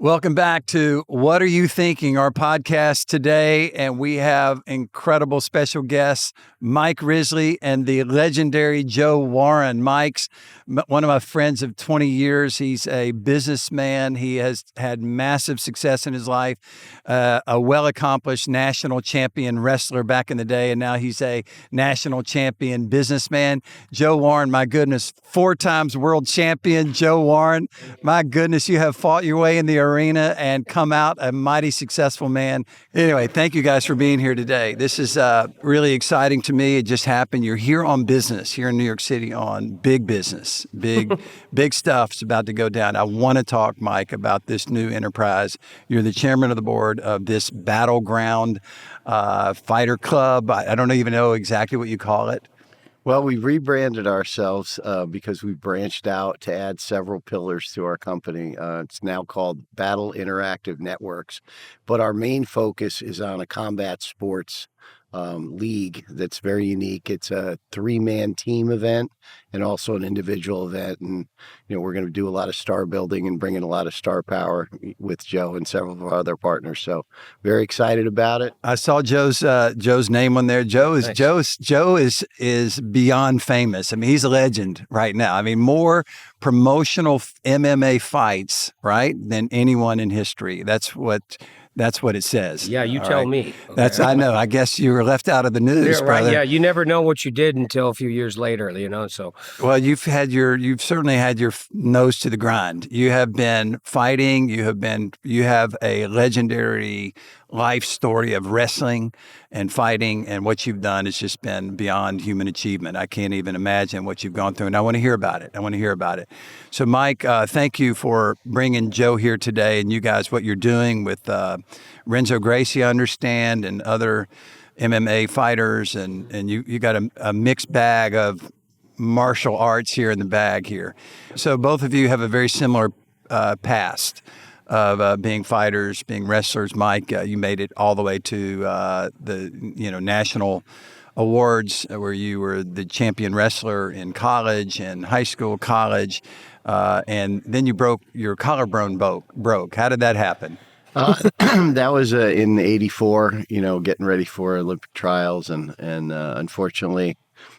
Welcome back to What Are You Thinking, our podcast today. And we have incredible special guests, Mike Risley and the legendary Joe Warren. Mike's one of my friends of 20 years. He's a businessman. He has had massive success in his life, a well-accomplished national champion wrestler back in the day, and now he's a national champion businessman. Joe Warren, my goodness, 4 times world champion, Joe Warren. My goodness, you have fought your way in the arena and come out a mighty successful man. Anyway, thank you guys for being here today. This is really exciting to me. It just happened. You're here on business, here in New York City on big business, big stuff's about to go down. I want to talk, Mike, about this new enterprise. You're the chairman of the board of this Battleground Fighter Club. I don't even know exactly what you call it. Well, we rebranded ourselves because we branched out to add several pillars to our company. It's now called Battle Interactive Networks, but our main focus is on a combat sports league that's very unique. It's a 3-man team event and also an individual event. And, we're going to do a lot of star building and bring in a lot of star power with Joe and several of our other partners. So very excited about it. I saw Joe's name on there. Joe is beyond famous. I mean, he's a legend right now. I mean, more promotional MMA fights, right, than anyone in history. That's what it says. Yeah, you tell me. Okay. I know. I guess you were left out of the news, yeah, brother. Right, yeah, you never know what you did until a few years later, so. Well, you've certainly had your nose to the grind. You have been fighting. You have a legendary life story of wrestling and fighting, and what you've done has just been beyond human achievement. I can't even imagine what you've gone through, and I want to hear about it. So, Mike, thank you for bringing Joe here today, and you guys, what you're doing with Renzo Gracie, I understand, and other MMA fighters, and you got a mixed bag of martial arts here in the bag here. So both of you have a very similar past of being fighters, being wrestlers. Mike, you made it all the way to the national awards where you were the champion wrestler in college and high school, college, and then your collarbone broke. How did that happen? That was in '84. Getting ready for Olympic trials, and unfortunately,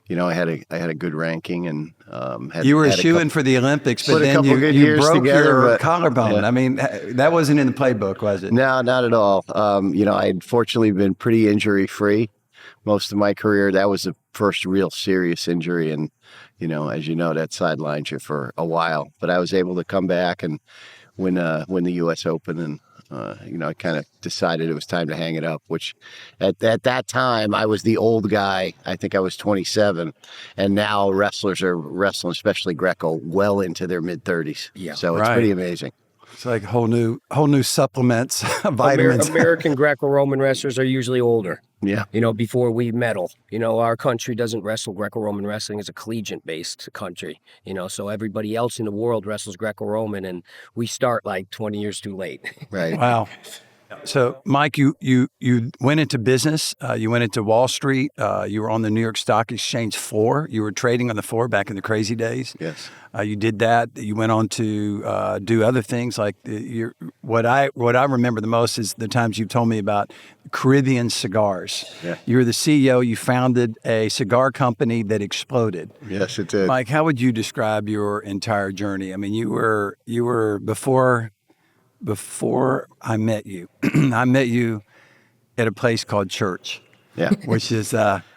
I had a good ranking, and you were a shoo-in for the Olympics, but then you broke your collarbone. Yeah. I mean, that wasn't in the playbook, was it? No, not at all. I had fortunately been pretty injury-free most of my career. That was the first real serious injury, and as you know, that sidelines you for a while. But I was able to come back and win the U.S. Open, and I kind of decided it was time to hang it up, which at that time, I was the old guy. I think I was 27. And now wrestlers are wrestling, especially Greco, well into their mid-30s. Yeah. So it's pretty amazing. It's like whole new supplements, vitamins. American Greco-Roman wrestlers are usually older. Yeah. Before we medal. Our country doesn't wrestle Greco-Roman wrestling. It's a collegiate-based country, so everybody else in the world wrestles Greco-Roman, and we start like 20 years too late. Right. Wow. So, Mike, you went into business. You went into Wall Street. You were on the New York Stock Exchange floor. You were trading on the floor back in the crazy days. Yes. You did that. You went on to do other things like what I remember the most is the times you've told me about Caribbean cigars. Yeah. You were the CEO. You founded a cigar company that exploded. Yes, it did. Mike, how would you describe your entire journey? I mean, you were before I met you. I met you at a place called church. Yeah. Which is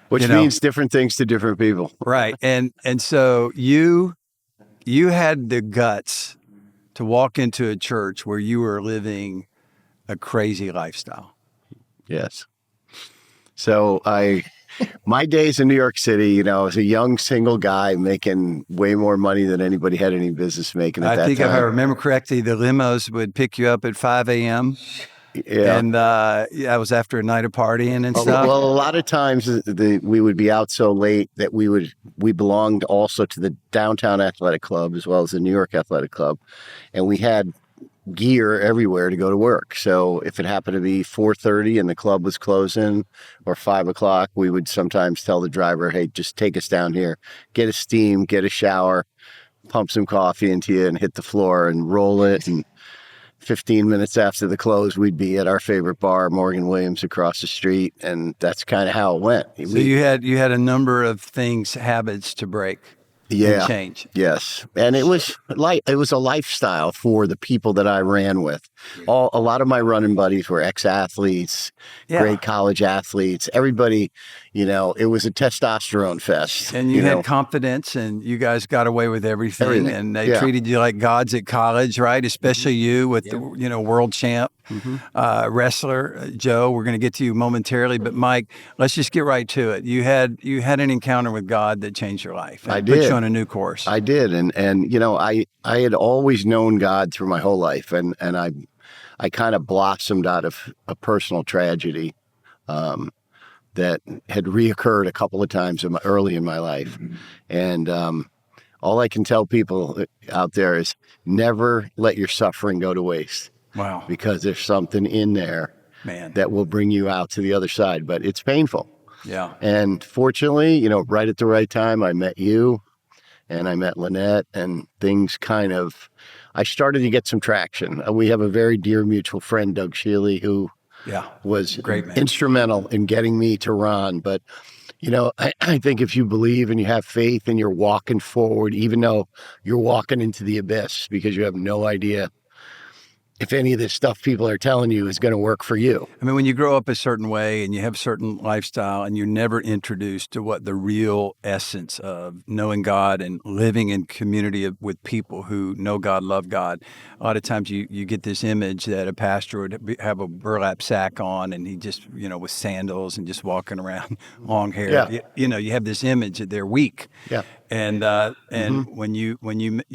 which means different things to different people. Right. And so you had the guts to walk into a church where you were living a crazy lifestyle. Yes. So my days in New York City, I was a young single guy making way more money than anybody had any business making at that time. I think if I remember correctly, the limos would pick you up at 5 a.m. Yeah. And I was after a night of partying and stuff. Well, a lot of times we would be out so late that we belonged also to the Downtown Athletic Club as well as the New York Athletic Club. And we had gear everywhere to go to work. So if it happened to be 4:30 and the club was closing, or 5 o'clock, we would sometimes tell the driver, hey, just take us down here, get a steam, get a shower, pump some coffee into you and hit the floor and roll it. And 15 minutes after the close, we'd be at our favorite bar, Morgan Williams, across the street, and that's kind of how it went. So you had a number of things, habits to break. And change. Yes. And it was a lifestyle for the people that I ran with. A lot of my running buddies were ex-athletes, great college athletes. Everybody, it was a testosterone fest. And you had confidence, and you guys got away with everything. And they treated you like gods at college, right? Especially you with the world champ wrestler, Joe. We're going to get to you momentarily, but Mike, let's just get right to it. You had an encounter with God that changed your life. I did. Put you on a new course. I did. And I had always known God through my whole life. And I kind of blossomed out of a personal tragedy that had reoccurred a couple of times early in my life. And all I can tell people out there is never let your suffering go to waste. Wow. Because there's something in there, man, that will bring you out to the other side. But it's painful. Yeah. And fortunately, right at the right time, I met you and I met Lynette, and things I started to get some traction. We have a very dear mutual friend, Doug Shealy, who was great man, instrumental in getting me to Ron. But, I think if you believe and you have faith and you're walking forward, even though you're walking into the abyss because you have no idea if any of this stuff people are telling you is going to work for you. I mean, when you grow up a certain way and you have a certain lifestyle and you're never introduced to what the real essence of knowing God and living in community with people who know God, love God, a lot of times you get this image that a pastor would have a burlap sack on and he just, with sandals and just walking around, long hair. Yeah. You have this image that they're weak. Yeah. And when you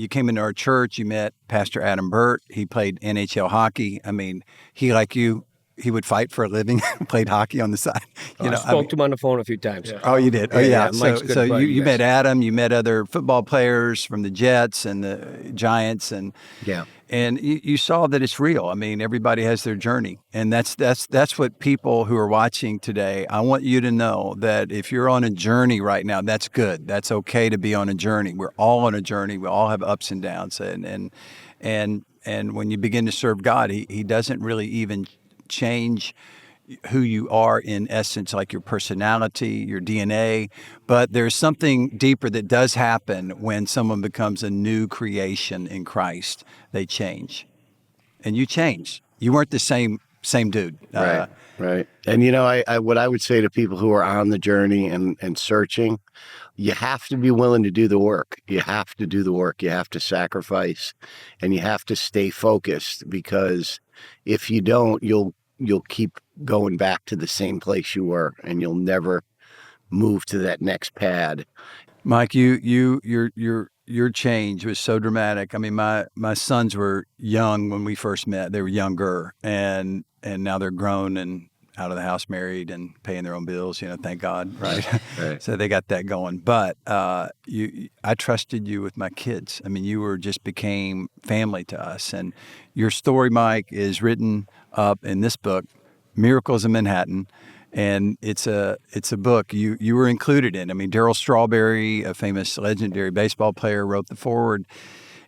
came into our church, you met Pastor Adam Burt. He played NHL hockey. I mean, he would fight for a living, played hockey on the side. I spoke to him on the phone a few times. Oh, you did? Oh, yeah. So you met Adam, you met other football players from the Jets and the Giants, and you saw that it's real. I mean, everybody has their journey, and that's what people who are watching today, I want you to know that if you're on a journey right now, that's good. That's okay to be on a journey. We're all on a journey. We all have ups and downs, and when you begin to serve God, he doesn't really even change who you are in essence, like your personality, your DNA, but there's something deeper that does happen when someone becomes a new creation in Christ. They change, and you changed. You weren't the same dude. Right. And I what I would say to people who are on the journey and searching, you have to be willing to do the work. You have to do the work. You have to sacrifice, and you have to stay focused, because if you don't, you'll keep going back to the same place you were, and you'll never move to that next pad. Mike, your change was so dramatic. I mean, my sons were young when we first met. They were younger, and now they're grown and out of the house, married and paying their own bills. Thank God, right? Right. So they got that going. But I trusted you with my kids. I mean, you just became family to us, and your story, Mike, is written up in this book, Miracles in Manhattan, and it's a book you were included in. I mean, Darryl Strawberry, a famous legendary baseball player, wrote the foreword,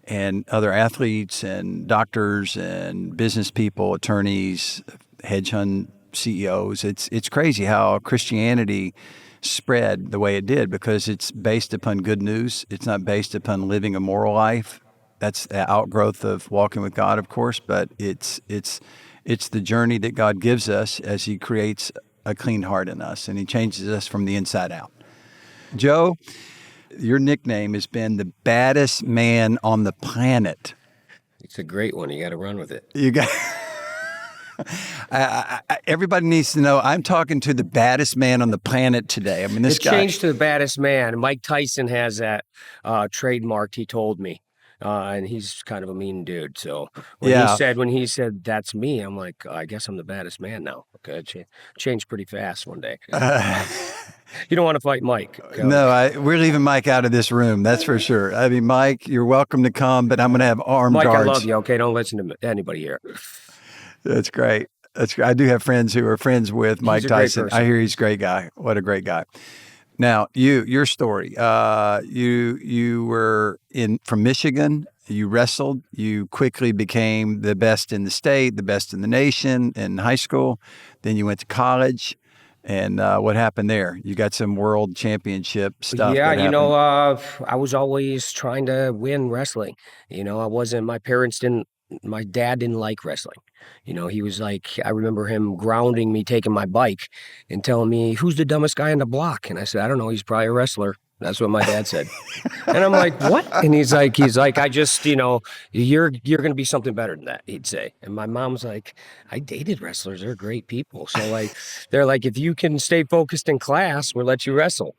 and other athletes and doctors and business people, attorneys, hedge fund CEOs. It's crazy how Christianity spread the way it did, because it's based upon good news. It's not based upon living a moral life. That's the outgrowth of walking with God, of course, but it's the journey that God gives us as he creates a clean heart in us, and he changes us from the inside out. Joe, your nickname has been the baddest man on the planet. It's a great one. You got to run with it. You got. Everybody needs to know I'm talking to the baddest man on the planet today. I mean, this guy changed to the baddest man. Mike Tyson has that trademarked. He told me. And he's kind of a mean dude. So when he said that's me, I'm like, I guess I'm the baddest man now. Okay, changed pretty fast one day. You don't want to fight Mike. Okay? No, we're leaving Mike out of this room. That's for sure. I mean, Mike, you're welcome to come, but I'm going to have armed Mike, guards. I love you. Okay, don't listen to anybody here. That's great. I do have friends who are friends with Mike Tyson. I hear he's a great guy. What a great guy. Now, your story. You were from Michigan, You wrestled. You quickly became the best in the state, the best in the nation in high school. Then you went to college. And what happened there? You got some world championship stuff. Yeah, that happened. I was always trying to win wrestling. My dad didn't like wrestling. He was like, I remember him grounding me, taking my bike and telling me, who's the dumbest guy on the block? And I said, I don't know, he's probably a wrestler. That's what my dad said. And I'm like, what? And he's like, I just, you're going to be something better than that, he'd say. And my mom's like, I dated wrestlers. They're great people. So like, they're like, if you can stay focused in class, we'll let you wrestle,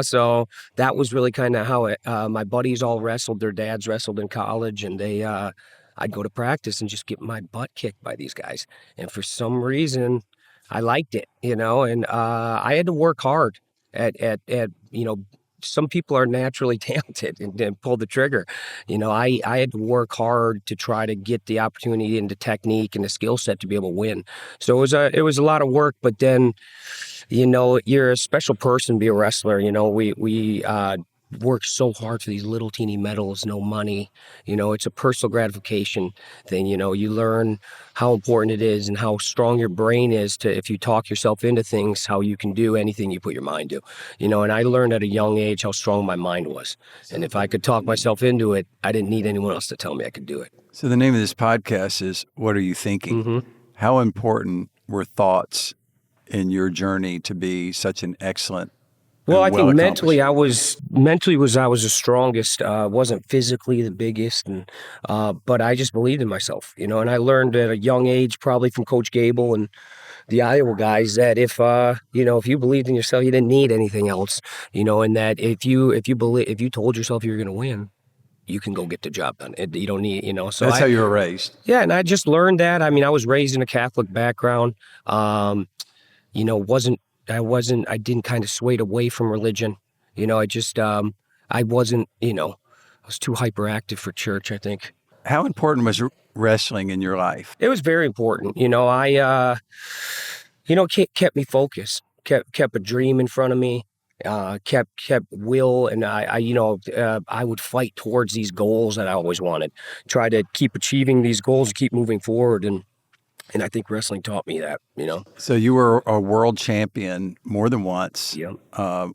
So that was really kind of how it, my buddies all wrestled. Their dads wrestled in college, and I'd go to practice and just get my butt kicked by these guys. And for some reason, I liked it, and I had to work hard at some people are naturally talented and pull the trigger. I had to work hard to try to get the opportunity and the technique and the skill set to be able to win. So it was a lot of work, but then, you're a special person to be a wrestler. We work so hard for these little teeny medals, no money. It's a personal gratification thing. You learn how important it is and how strong your brain is to, if you talk yourself into things, how you can do anything you put your mind to. And I learned at a young age how strong my mind was. And if I could talk myself into it, I didn't need anyone else to tell me I could do it. So the name of this podcast is What Are You Thinking? Mm-hmm. How important were thoughts in your journey to be such an excellent? Well, I think mentally I was the strongest. Wasn't physically the biggest, but I just believed in myself, And I learned at a young age, probably from Coach Gable and the Iowa guys, that if you believed in yourself, you didn't need anything else, And that if you told yourself you were going to win, you can go get the job done. You don't need, So that's how you were raised. Yeah, and I just learned that. I mean, I was raised in a Catholic background. I didn't kind of swayed away from religion. I wasn't, I was too hyperactive for church, I think. How important was wrestling in your life? It was very important. Kept me focused, kept a dream in front of me, kept will. And I would fight towards these goals that I always wanted, try to keep achieving these goals, keep moving forward. And I think wrestling taught me that, So you were a world champion more than once. Yeah.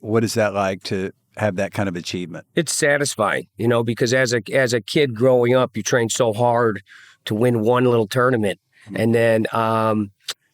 What is that like to have that kind of achievement? It's satisfying, because as a kid growing up, you train so hard to win one little tournament. Mm-hmm. And then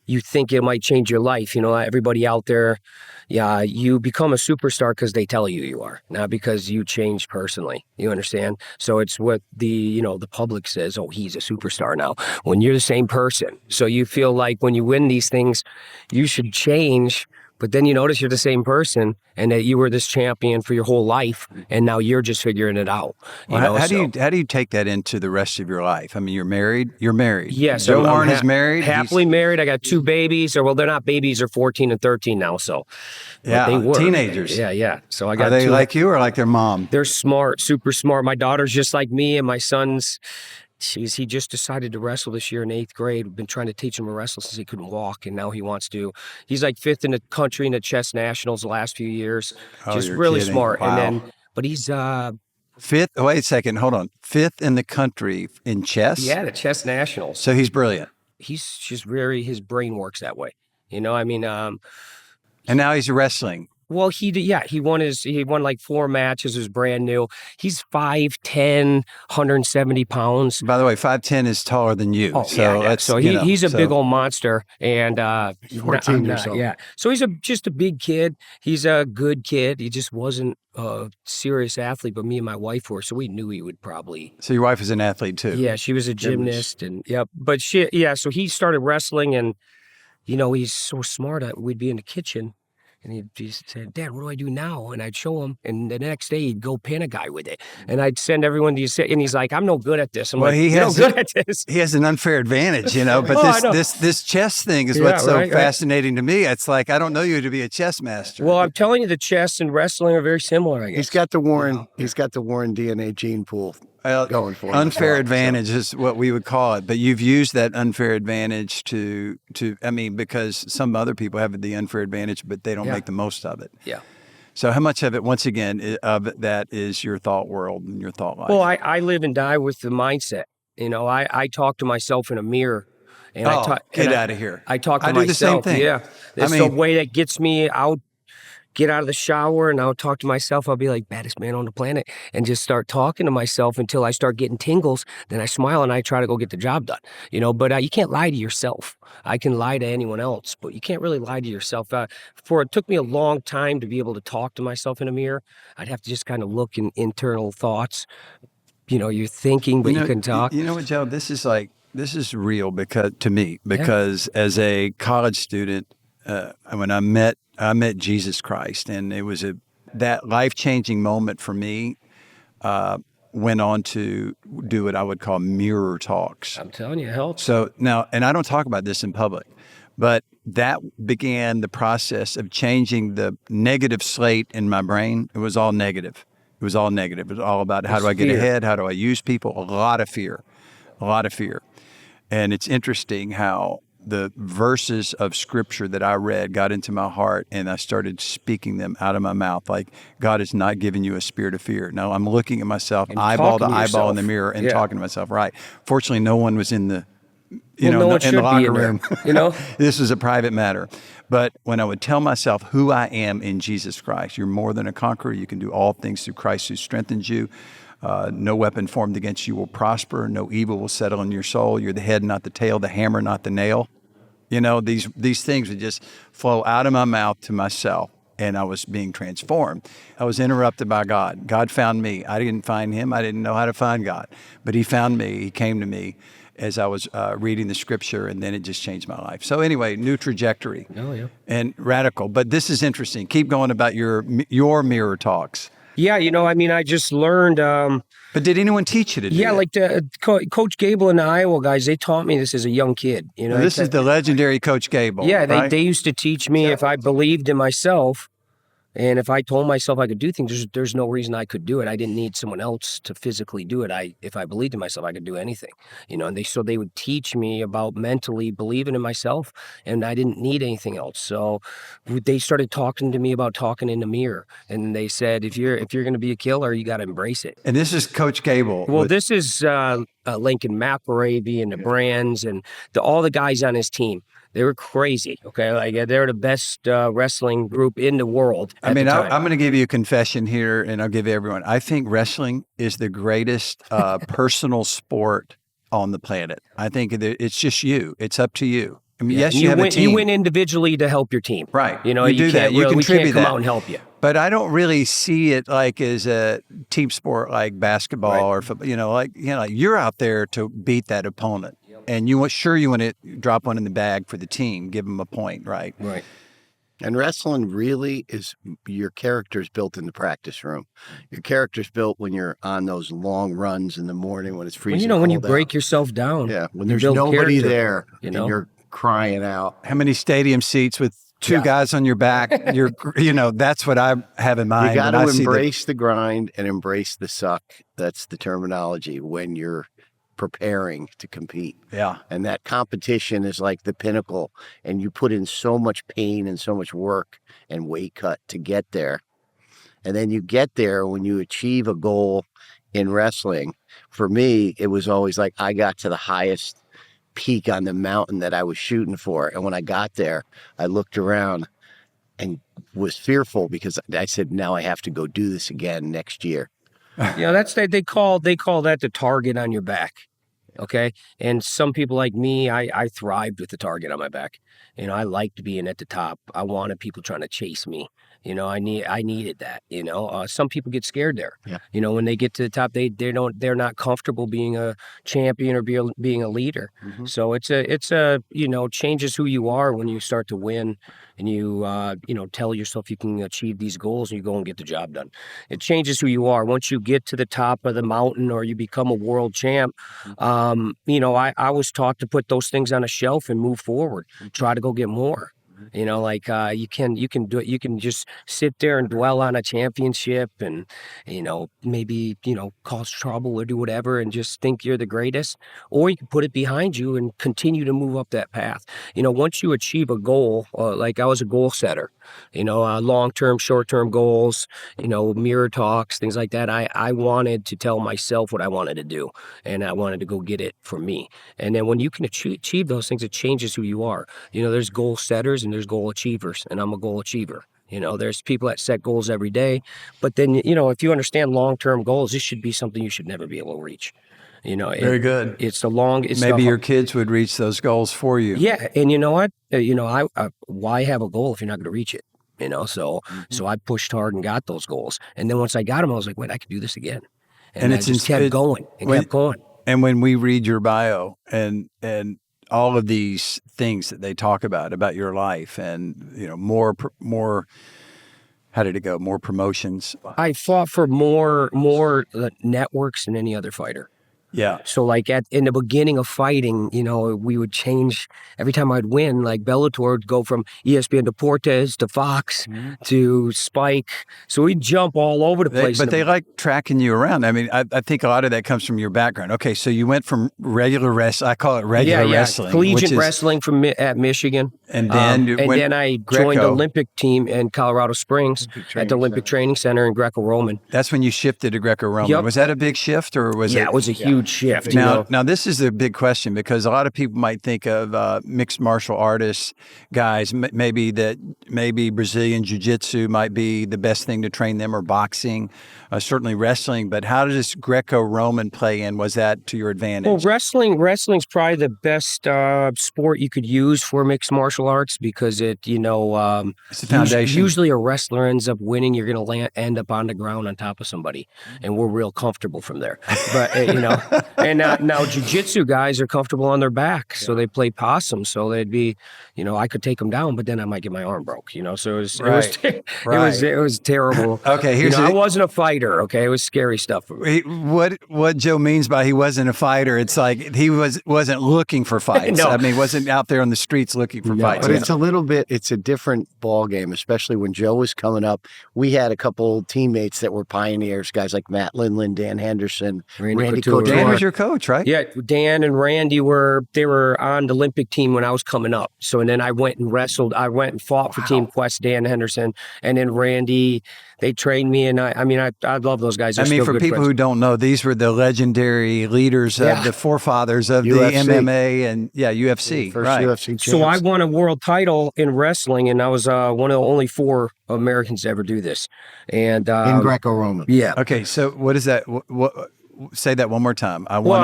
you think it might change your life. Everybody out there, you become a superstar because they tell you are, not because you change personally. You understand? So it's what the public says, oh, he's a superstar now, when you're the same person. So you feel like when you win these things, you should change. But then you notice you're the same person and that you were this champion for your whole life, and now you're just figuring it out. How do you take that into the rest of your life? I mean, you're married. Yes. Joe Warren is married. Happily married. I got 2 babies. Or, well, they're not babies. They're 14 and 13 now. So yeah, they were teenagers. Yeah. So I got. Are they like you or like their mom? They're smart, super smart. My daughter's just like me, and my son's. He just decided to wrestle this year in 8th grade. We've been trying to teach him to wrestle since he couldn't walk, and now he wants to. He's like 5th in the country in the chess nationals the last few years. Just really kidding. smart. Wow. But he's 5th. Wait a second. Hold on. 5th in the country in chess. Yeah, the chess nationals. So he's brilliant. He's just his brain works that way. And now he's wrestling. Well, he won like 4 matches. It was brand new. He's 5'10", 170 pounds. By the way, 5'10" is taller than you. Oh, so yeah. So he's a big old monster. And 14 years old. Yeah. So he's just a big kid. He's a good kid. He just wasn't a serious athlete, but me and my wife were, so we knew he would probably. So your wife is an athlete too? Yeah, she was a gymnast, and yep. But so he started wrestling, and he's so smart. We'd be in the kitchen. And he'd say, Dad, what do I do now? And I'd show him. And the next day, he'd go pin a guy with it. And I'd send everyone to and he's like, I'm no good at this. I'm like, you're no good at this. He has an unfair advantage, But this chess thing is what's so fascinating to me. It's like, I don't know you to be a chess master. Well, I'm telling you, the chess and wrestling are very similar, I guess. He's got the Warren DNA gene pool going for him. Unfair advantage is what we would call it. But you've used that unfair advantage because some other people have the unfair advantage, but they don't make the most of it. Yeah. So how much of it, once again, of that is your thought world and your thought life? Well, I live and die with the mindset. I talk to myself in a mirror. And get out of here. I talk to I do the same myself. thing. Yeah. It's the way that gets me out. Get out of the shower and I'll talk to myself. I'll be like, baddest man on the planet, and just start talking to myself until I start getting tingles. Then I smile and I try to go get the job done. But you can't lie to yourself. I can lie to anyone else, but you can't really lie to yourself. It took me a long time to be able to talk to myself in a mirror. I'd have to just kind of look in internal thoughts. You're thinking, but you can talk. You know what, Joe? This is real because as a college student, when I met Jesus Christ, and it was that life-changing moment for me. Went on to do what I would call mirror talks. I'm telling you, it helps. So now, and I don't talk about this in public, but that began the process of changing the negative slate in my brain. It was all negative. It was all about how do I get ahead? How do I use people? A lot of fear. And it's interesting how the verses of scripture that I read got into my heart, and I started speaking them out of my mouth. Like, God has not given you a spirit of fear. No, I'm looking at myself and eyeball to eyeball in the mirror and talking to myself. Right. Fortunately, no one was in the, in the locker room. This was a private matter. But when I would tell myself who I am in Jesus Christ, you're more than a conqueror. You can do all things through Christ who strengthens you. No weapon formed against you will prosper. No evil will settle in your soul. You're the head, not the tail, the hammer, not the nail. These things would just flow out of my mouth to myself, and I was being transformed. I was interrupted by God. God found me. I didn't find him. I didn't know how to find God, but he found me. He came to me as I was reading the scripture, and then it just changed my life. So anyway, new trajectory and radical. But this is interesting. Keep going about your mirror talks. Yeah, I just learned. But did anyone teach you to do that? Yeah, like Coach Gable and the Iowa guys, they taught me this as a young kid. This is the legendary Coach Gable. Yeah, right? they used to teach me if I believed in myself. And if I told myself I could do things, there's no reason I could do it. I didn't need someone else to physically do it. If I believed in myself, I could do anything. And they would teach me about mentally believing in myself, and I didn't need anything else. So they started talking to me about talking in the mirror, and they said, if you're going to be a killer, you got to embrace it. And this is Coach Gable. Well, this is Lincoln McElravy and the Brands and all the guys on his team. They were crazy, okay? Like, they're the best wrestling group in the world. I'm going to give you a confession here, and I'll give everyone. I think wrestling is the greatest personal sport on the planet. I think it's just you. It's up to you. I mean, yes, you have a team. You win individually to help your team. Right. You do that. You contribute we can't come out and help you. But I don't really see it like as a team sport like basketball or football. You're out there to beat that opponent. And you want to drop one in the bag for the team, give them a point, right? Right. And wrestling really is your character's built in the practice room. Your character's built when you're on those long runs in the morning when it's freezing. When you break yourself down. Yeah, when there's nobody there and you're crying out. How many stadium seats with two guys on your back? That's what I have in mind. You got to embrace the grind and embrace the suck. That's the terminology when you're preparing to compete. Yeah. And that competition is like the pinnacle, and you put in so much pain and so much work and weight cut to get there. And then you get there when you achieve a goal in wrestling. For me, it was always like I got to the highest peak on the mountain that I was shooting for. And when I got there, I looked around and was fearful because I said, now I have to go do this again next year. That's they call that the target on your back. Okay. And some people like me, I thrived with the target on my back. I liked being at the top. I wanted people trying to chase me. I needed that. Some people get scared there. Yeah. When they get to the top, they're not comfortable being a champion or being a leader. Mm-hmm. So it's changes who you are when you start to win, and you tell yourself you can achieve these goals, and you go and get the job done. It changes who you are once you get to the top of the mountain or you become a world champ. I was taught to put those things on a shelf and move forward, try to go get more. You know, like you can do it. You can just sit there and dwell on a championship, and maybe cause trouble or do whatever, and just think you're the greatest. Or you can put it behind you and continue to move up that path. Once you achieve a goal, like I was a goal setter. Long-term, short-term goals. Mirror talks, things like that. I wanted to tell myself what I wanted to do, and I wanted to go get it for me. And then when you can achieve those things, it changes who you are. There's goal setters and there's goal achievers, and I'm a goal achiever. There's people that set goals every day, but then, if you understand long-term goals, this should be something you should never be able to reach. Very good. Maybe your kids would reach those goals for you. Yeah. And you know what? Why have a goal if you're not going to reach it? So I pushed hard and got those goals. And then once I got them, I was like, wait, I could do this again. And it just kept going and kept going. And when we read your bio and all of these things that they talk about your life, and more, how did it go? More promotions. I fought for more networks than any other fighter. Yeah. So like in the beginning of fighting, we would change every time I'd win. Like Bellator would go from ESPN Deportes to Fox to Spike. So we'd jump all over the place. But they like tracking you around. I mean, I think a lot of that comes from your background. Okay, so you went from regular wrestling. I call it regular wrestling, collegiate wrestling at Michigan, and then I joined the Olympic team in Colorado Springs at the Olympic Training Center in Greco-Roman. That's when you shifted to Greco-Roman. Yep. Was that a big shift, or was it? Yeah, it was a huge shift. Now this is a big question, because a lot of people might think of mixed martial artists, guys, maybe Brazilian Jiu-Jitsu might be the best thing to train them, or boxing, certainly wrestling. But how does Greco-Roman play in? Was that to your advantage? Well, wrestling's probably the best sport you could use for mixed martial arts, because it's the foundation. Usually a wrestler ends up winning. You're going to end up on the ground on top of somebody, and we're real comfortable from there. But and now jiu-jitsu guys are comfortable on their back, so they play possum. So they'd be, I could take them down, but then I might get my arm broke. So it was terrible. Okay, I wasn't a fighter. Okay, it was scary stuff. What Joe means by he wasn't a fighter, it's like he wasn't looking for fights. No. I mean, wasn't out there on the streets looking for fights. But it's a different ball game, especially when Joe was coming up. We had a couple teammates that were pioneers, guys like Matt Lindland, Dan Henderson, Randy Couture. Dan was your coach, right? Yeah, Dan and Randy were on the Olympic team when I was coming up. So, and then I went and wrestled. I went and fought for Team Quest, Dan Henderson, and then Randy. They trained me, and I love those guys. They're for people who don't know, these were the legendary leaders of the forefathers of UFC. The MMA and UFC. First UFC champs. So I won a world title in wrestling, and I was one of the only 4 Americans to ever do this. And in Greco-Roman. Yeah. Okay, so what is that? Say that one more time. I won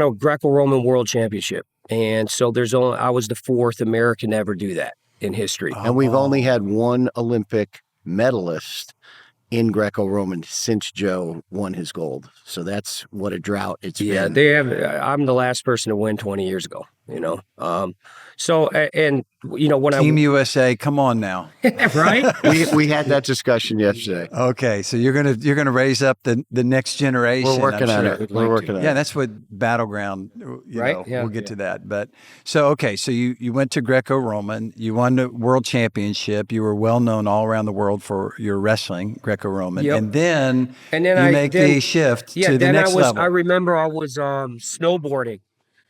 a Greco-Roman World Championship, and so I was the 4th American to ever do that in history. And we've only had one Olympic medalist in Greco-Roman since Joe won his gold. So that's what a drought it's been. I'm the last person to win 20 years ago, when Team USA, come on now. Right? we had that discussion yesterday. Okay, so you're gonna raise up the next generation. We're working on it. We're working on it. Yeah, that's what Battleground, right? We'll get to that. But so you went to Greco-Roman, you won the world championship, you were well known all around the world for your wrestling, Greco-Roman. Yep. And then you make the shift to the next level. I remember I was snowboarding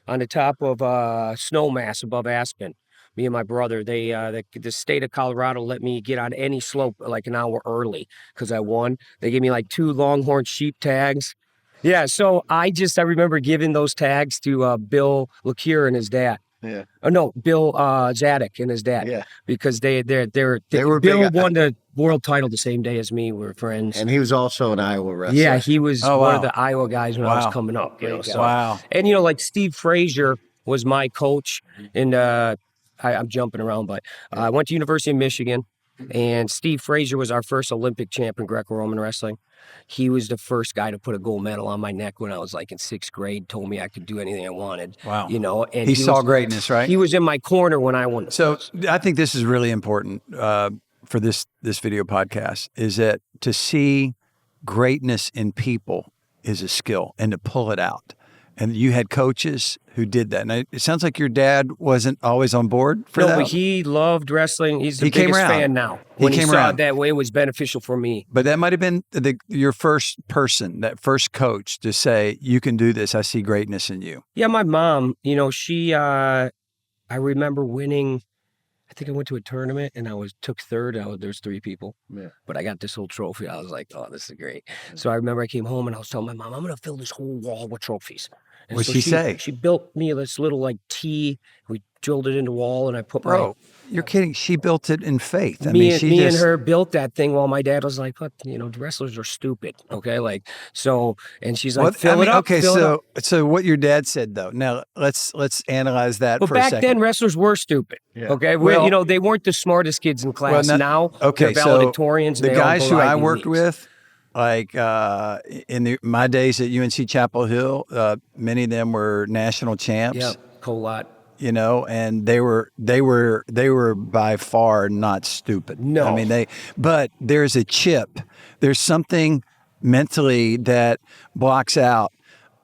on the top of Snowmass above Aspen. Me and my brother, the state of Colorado let me get on any slope like an hour early because I won. They gave me like 2 Longhorn sheep tags. Yeah, so I remember giving those tags to Bill LaCure and his dad. Yeah. Oh no, Bill Zadek and his dad. Yeah. Because they were Bill won the world title the same day as me. We were friends. And he was also an Iowa wrestler. Yeah, he was one of the Iowa guys when I was coming up. Wow. And like Steve Frazier was my coach, and I'm jumping around, but I went to University of Michigan, and Steve Frazier was our first Olympic champ in Greco-Roman wrestling. He was the first guy to put a gold medal on my neck when I was like in 6th grade, told me I could do anything I wanted. Wow. And he saw greatness, right? He was in my corner when I won. So I think this is really important for this video podcast, is that to see greatness in people is a skill, and to pull it out. And you had coaches who did that. And it sounds like your dad wasn't always on board for that. No, but he loved wrestling. He's the biggest fan now. When he saw it that way, it was beneficial for me. But that might have been your first person, that first coach to say, you can do this. I see greatness in you. Yeah, my mom, she, I remember winning. I think I went to a tournament and I took third. There's 3 people, but I got this whole trophy. I was like, oh, this is great. So I remember I came home and I was telling my mom, I'm going to fill this whole wall with trophies. And what'd she say? She built me this little T. We drilled it into the wall and I put You're kidding. She built it in faith. Me and her built that thing while my dad was like, what, the wrestlers are stupid. Okay. And she's like, fill it up. Okay. So what your dad said though, now let's analyze that for a second. Back then wrestlers were stupid. Yeah. Okay. Well, they weren't the smartest kids in class. Now okay, they're valedictorians. So the guys who I worked with, like in my days at UNC Chapel Hill, many of them were national champs. Yeah. Colot. And they were by far not stupid. No. I mean, but there's a chip. There's something mentally that blocks out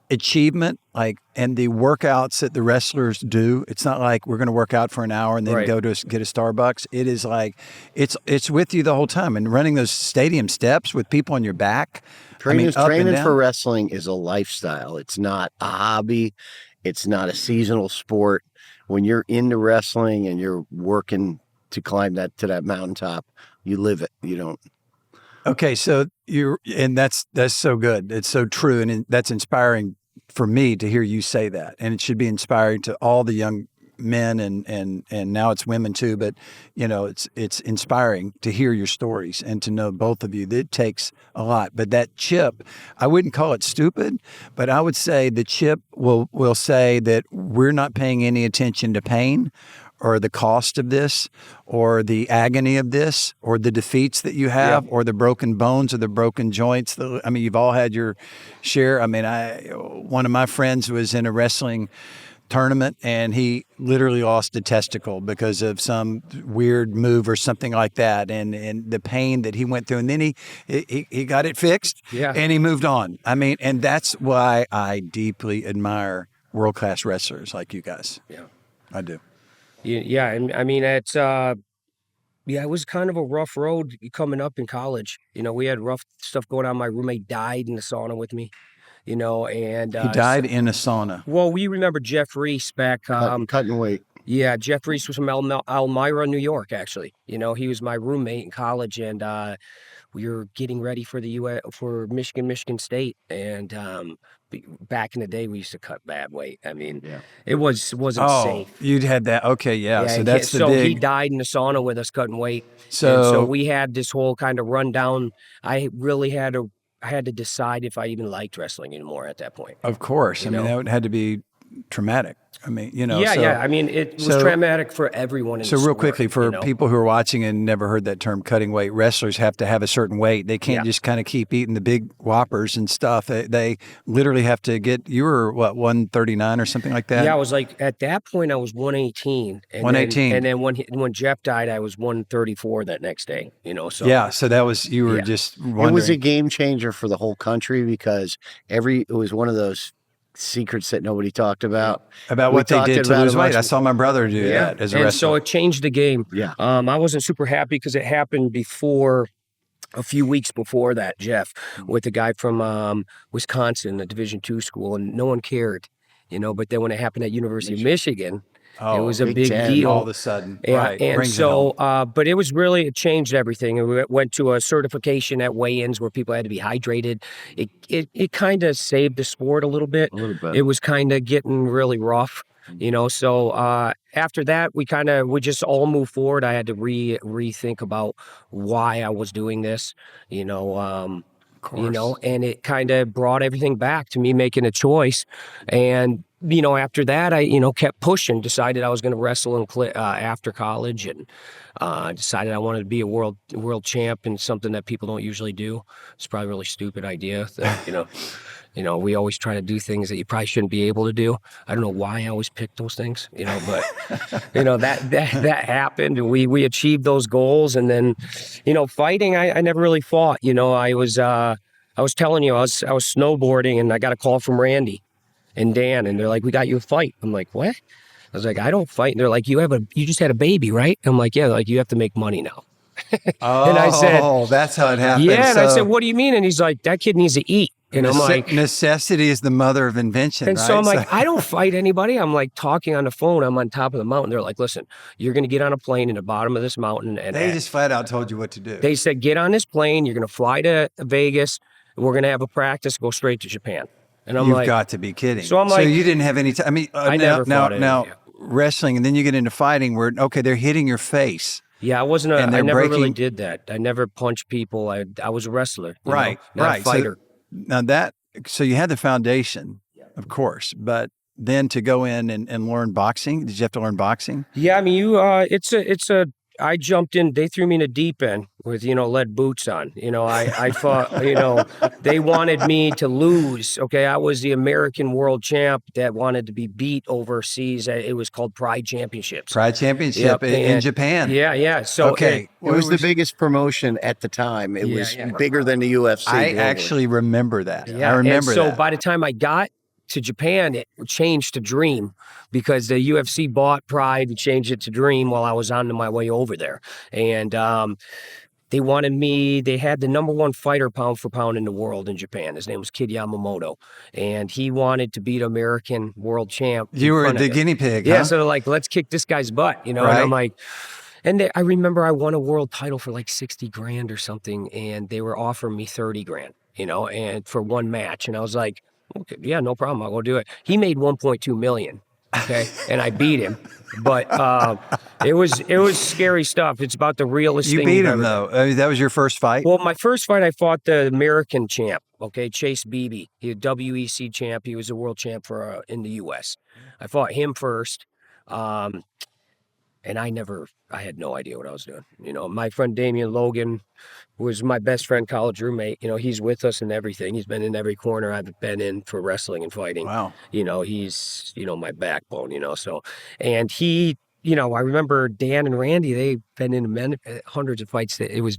achievement, and the workouts that the wrestlers do. It's not like we're going to work out for an hour and then go to get a Starbucks. It is like, it's with you the whole time. And running those stadium steps with people on your back. Training for wrestling is a lifestyle. It's not a hobby. It's not a seasonal sport. When you're into wrestling and you're working to climb to that mountaintop, you live it. You don't. Okay, so that's so good. It's so true, and that's inspiring for me to hear you say that, and it should be inspiring to all the young men and now it's women too. But it's inspiring to hear your stories and to know both of you. It takes a lot, but that chip, I wouldn't call it stupid, but I would say the chip will say that we're not paying any attention to pain or the cost of this, or the agony of this, or the defeats that you have, or the broken bones or the broken joints. You've all had your share. One of my friends was in a wrestling tournament and he literally lost a testicle because of some weird move or something like that, and the pain that he went through, and then he got it fixed and he moved on. And that's why I deeply admire world-class wrestlers like you guys. I do. Yeah, and it's it was kind of a rough road coming up in college. We had rough stuff going on. My roommate died in the sauna with me. And he died in a sauna. Well, we remember Jeff Reese back cutting weight. Yeah, Jeff Reese was from Elmira, New York. Actually, he was my roommate in college, and we were getting ready for for Michigan State, and back in the day, we used to cut bad weight. It wasn't safe. You'd had that. Okay, yeah. So that's he died in the sauna with us cutting weight. So we had this whole kind of rundown. I really had to decide if I even liked wrestling anymore at that point. Of course. That had to be traumatic. It was traumatic for everyone. So real quickly, for people who are watching and never heard that term, cutting weight, wrestlers have to have a certain weight. They can't just kind of keep eating the big whoppers and stuff. They literally have to get, you were what, 139 or something like that? Yeah, I was at that point, I was 118. 118. And then when Jeff died, I was 134 that next day, so. Yeah, so that was, you were just wondering. It was a game changer for the whole country because it was one of those secrets that nobody talked about. About what they did to lose weight. I saw my brother do that as a wrestler. And so it changed the game. Yeah. I wasn't super happy because it happened a few weeks before that, Jeff, with a guy from Wisconsin, a Division II school, and no one cared, but then when it happened at University of Michigan, it was a big deal. All of a sudden. Yeah, right. And so, but it changed everything. It went to a certification at weigh-ins where people had to be hydrated. It kind of saved the sport a little bit. It was kind of getting really rough, So after that, we just all moved forward. I had to rethink about why I was doing this, and it kind of brought everything back to me making a choice. And after that, I, kept pushing, decided I was going to wrestle after college, and decided I wanted to be a world champ, and something that people don't usually do. It's probably a really stupid idea that, we always try to do things that you probably shouldn't be able to do. I don't know why I always pick those things, but, that happened, and we achieved those goals. And then, fighting, I never really fought. I was telling you, I was snowboarding, and I got a call from Randy. and Dan, and they're like, we got you a fight. I'm like, what? I was like, I don't fight. And they're like, you just had a baby, right? I'm like, yeah. Like, you have to make money now. And I said, that's how it happened. Yeah, and I said, what do you mean? And he's like, that kid needs to eat. And I'm like, necessity is the mother of invention. And right? so I'm like, I don't fight anybody. I'm like talking on the phone. I'm on top of the mountain. They're like, listen, you're going to get on a plane in the bottom of this mountain. And they just flat out told you what to do. They said, get on this plane. You're going to fly to Vegas. We're going to have a practice. Go straight to Japan. And I'm You've like, got to be kidding. So I'm like, so you didn't have any time. I mean, I never fought now wrestling, and then you get into fighting where, okay, they're hitting your face. Yeah, I never really did that. I never punched people. I was a wrestler. Right, not a fighter. So you had the foundation, of course, but then to go in and learn boxing, did you have to learn boxing? Yeah, I mean, I jumped in, they threw me in the deep end with, lead boots on. I fought, they wanted me to lose. Okay, I was the American world champ that wanted to be beat overseas. It was called Pride Championships. Pride Championship in Japan. Yeah. So okay. It was the biggest promotion at the time. It was bigger than the UFC. I actually remember that. Yeah. I remember that. So by the time I got to Japan, it changed to Dream because the UFC bought Pride and changed it to Dream while I was on my way over there. And they wanted me, they had the #1 fighter pound for pound in the world in Japan. His name was Kid Yamamoto. And he wanted to beat American world champ. You were the guinea pig, Yeah, huh? so they're like, let's kick this guy's butt, Right. And I'm like, I remember I won a world title for like 60 grand or something, and they were offering me 30 grand, and for one match. And I was like, okay, yeah, no problem. I'll go do it. He made 1.2 million. Okay. And I beat him, but it was scary stuff. It's about the realest thing. You beat him though. That was your first fight? Well, my first fight, I fought the American champ. Okay. Chase Beebe. He was WEC champ. He was a world champ for in the US. I fought him first. And I had no idea what I was doing. My friend Damian Logan was my best friend, college roommate. He's with us and everything. He's been in every corner I've been in for wrestling and fighting. Wow. He's, my backbone, so, and he, I remember Dan and Randy, they've been in hundreds of fights. It was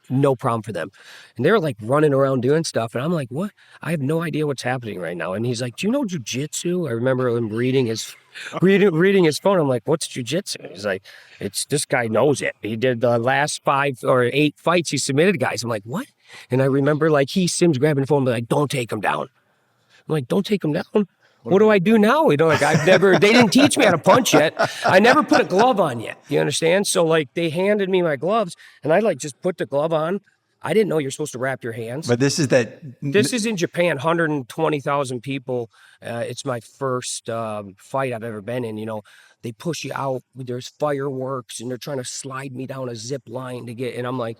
no problem for them. And they were like running around doing stuff. And I'm like, what? I have no idea what's happening right now. And he's like, do you know jujitsu? I remember him reading his phone. I'm like, what's jujitsu? He's like, this guy knows it. He did the last 5 or 8 fights he submitted guys. I'm like, what? And I remember Sim's grabbing the phone and like, don't take him down. I'm like, don't take him down? What do I do now? They didn't teach me how to punch yet. I never put a glove on yet. You understand? So they handed me my gloves and I just put the glove on. I didn't know you're supposed to wrap your hands. But this is in Japan, 120,000 people. It's my first fight I've ever been in. They push you out. There's fireworks and they're trying to slide me down a zip line to get, and I'm like,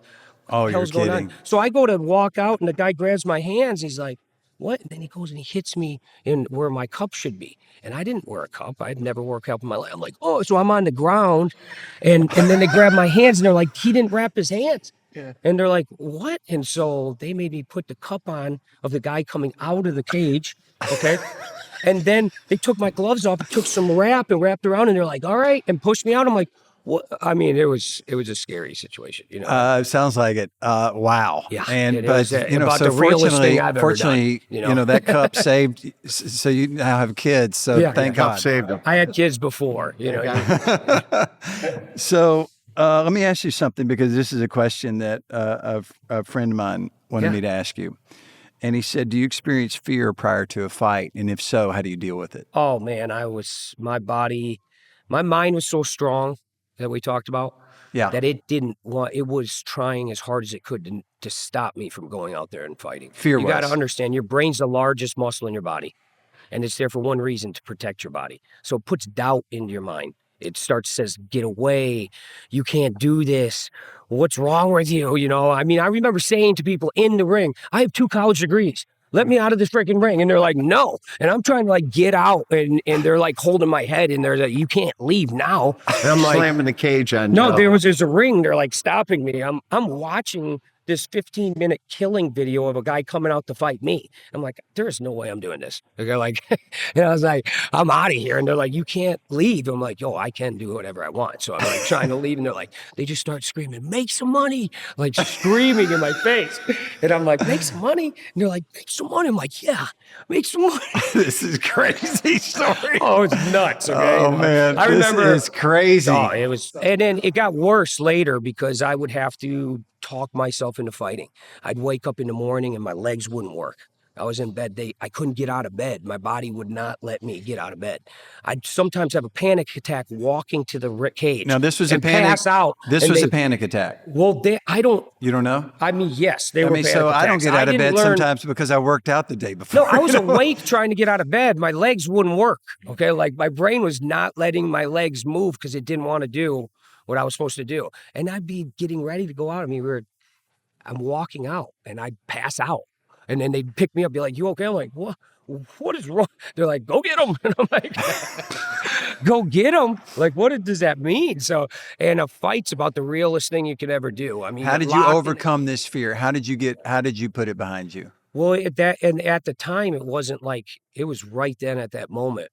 oh, you're going kidding. on? So I go to walk out and the guy grabs my hands. He's like, what? And then he goes and he hits me in where my cup should be. And I didn't wear a cup. I'd never wore a cup in my life. I'm like, oh, so I'm on the ground. And then they grab my hands and they're like, he didn't wrap his hands. Yeah. And they're like, what? And so they made me put the cup on of the guy coming out of the cage. Okay. And then they took my gloves off, took some wrap and wrapped around. And they're like, all right. And pushed me out. I'm like, what? I mean, it was a scary situation, Sounds like it. Wow. Yeah. But so fortunately, that cup saved. So you now have kids. So thank God. Cup saved them. I had kids before, So let me ask you something, because this is a question that a friend of mine wanted me to ask you. And he said, do you experience fear prior to a fight? And if so, how do you deal with it? Oh man, my mind was so strong that we talked about, that it was trying as hard as it could to stop me from going out there and fighting. You got to understand, your brain's the largest muscle in your body, and it's there for one reason, to protect your body. So it puts doubt into your mind. It says, get away, you can't do this, what's wrong with you? I mean, I remember saying to people in the ring, I have 2 college degrees. Let me out of this freaking ring. And they're like, no. And I'm trying to get out. And they're holding my head. And they're like, you can't leave now. And I'm like, slamming the cage on. No, there's a ring. They're stopping me. I'm watching this 15-minute killing video of a guy coming out to fight me. I'm like, there's no way I'm doing this. They're like, and I was like, I'm out of here. And they're like, you can't leave. I'm like, yo, I can do whatever I want. So I'm like trying to leave. And they're like, they just start screaming, make some money, like screaming in my face. And I'm like, make some money. And they're like, make some money. I'm like, yeah, make some money. This is crazy story. Oh, it's nuts. Okay? Oh, man. I remember it's crazy. Oh, it was, and then it got worse later because I would have to talk myself into fighting. I'd wake up in the morning and my legs wouldn't work. I was in bed. I couldn't get out of bed. My body would not let me get out of bed. I'd sometimes have a panic attack walking to the cage. Now, this was a panic. Pass out. This was a panic attack. Well, I don't. You don't know? I mean, yes, they were. Panic so attacks. I don't get out of bed sometimes because I worked out the day before. No, I was awake trying to get out of bed. My legs wouldn't work. Okay, like my brain was not letting my legs move because it didn't want to do what I was supposed to do. And I'd be getting ready to go out. I mean, I'm walking out and I'd pass out. And then they'd pick me up, be like, you okay? I'm like, what is wrong? They're like, go get him. And I'm like, go get him? Like, what does that mean? So, and a fight's about the realest thing you could ever do. I mean, how did you overcome this fear? How did you put it behind you? Well, at the time, it wasn't like, it was right then at that moment.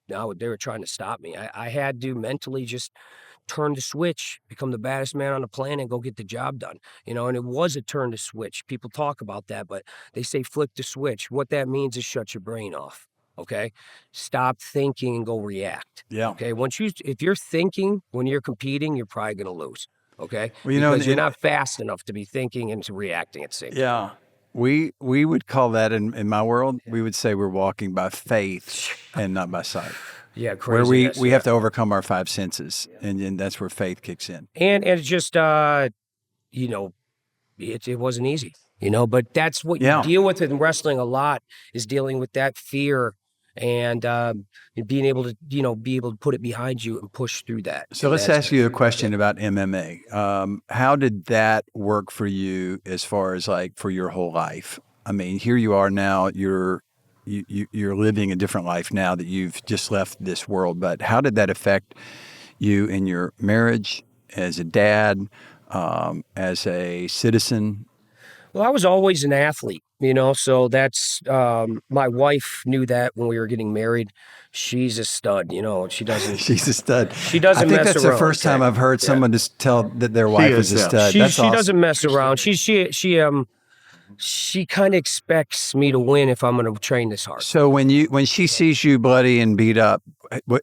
They were trying to stop me. I had to mentally just turn the switch, become the baddest man on the planet, and go get the job done. And it was a turn the switch. People talk about that, but they say flip the switch. What that means is shut your brain off. Okay? Stop thinking and go react. Yeah. Okay? If you're thinking when you're competing, you're probably going to lose. Okay? Well, because you're not fast enough to be thinking and to reacting at the same time. Yeah. We would call that in my world, we would say we're walking by faith and not by sight. Yeah, crazy. Where we have to overcome our five senses, and that's where faith kicks in. And it's just, it wasn't easy, but that's what you deal with in wrestling a lot, is dealing with that fear and being able to put it behind you and push through that. So let's ask you a question about MMA. How did that work for you as far as like for your whole life? I mean, here you are now, you're living a different life now that you've just left this world, but how did that affect you in your marriage, as a dad, as a citizen? Well, I was always an athlete, so that's, my wife knew that when we were getting married. She's a stud, she doesn't. She's a stud. She doesn't mess around. I think that's the first time I've heard someone just tell that their wife is a stud. She doesn't mess around. She kind of expects me to win if I'm going to train this hard. So when she sees you bloody and beat up,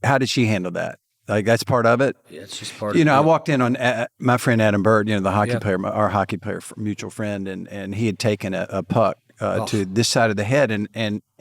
how did she handle that? Like, that's part of it? Yeah, it's just part of it. I walked in on my friend Adam Bird, the hockey player, our hockey player, mutual friend, and he had taken a puck to this side of the head,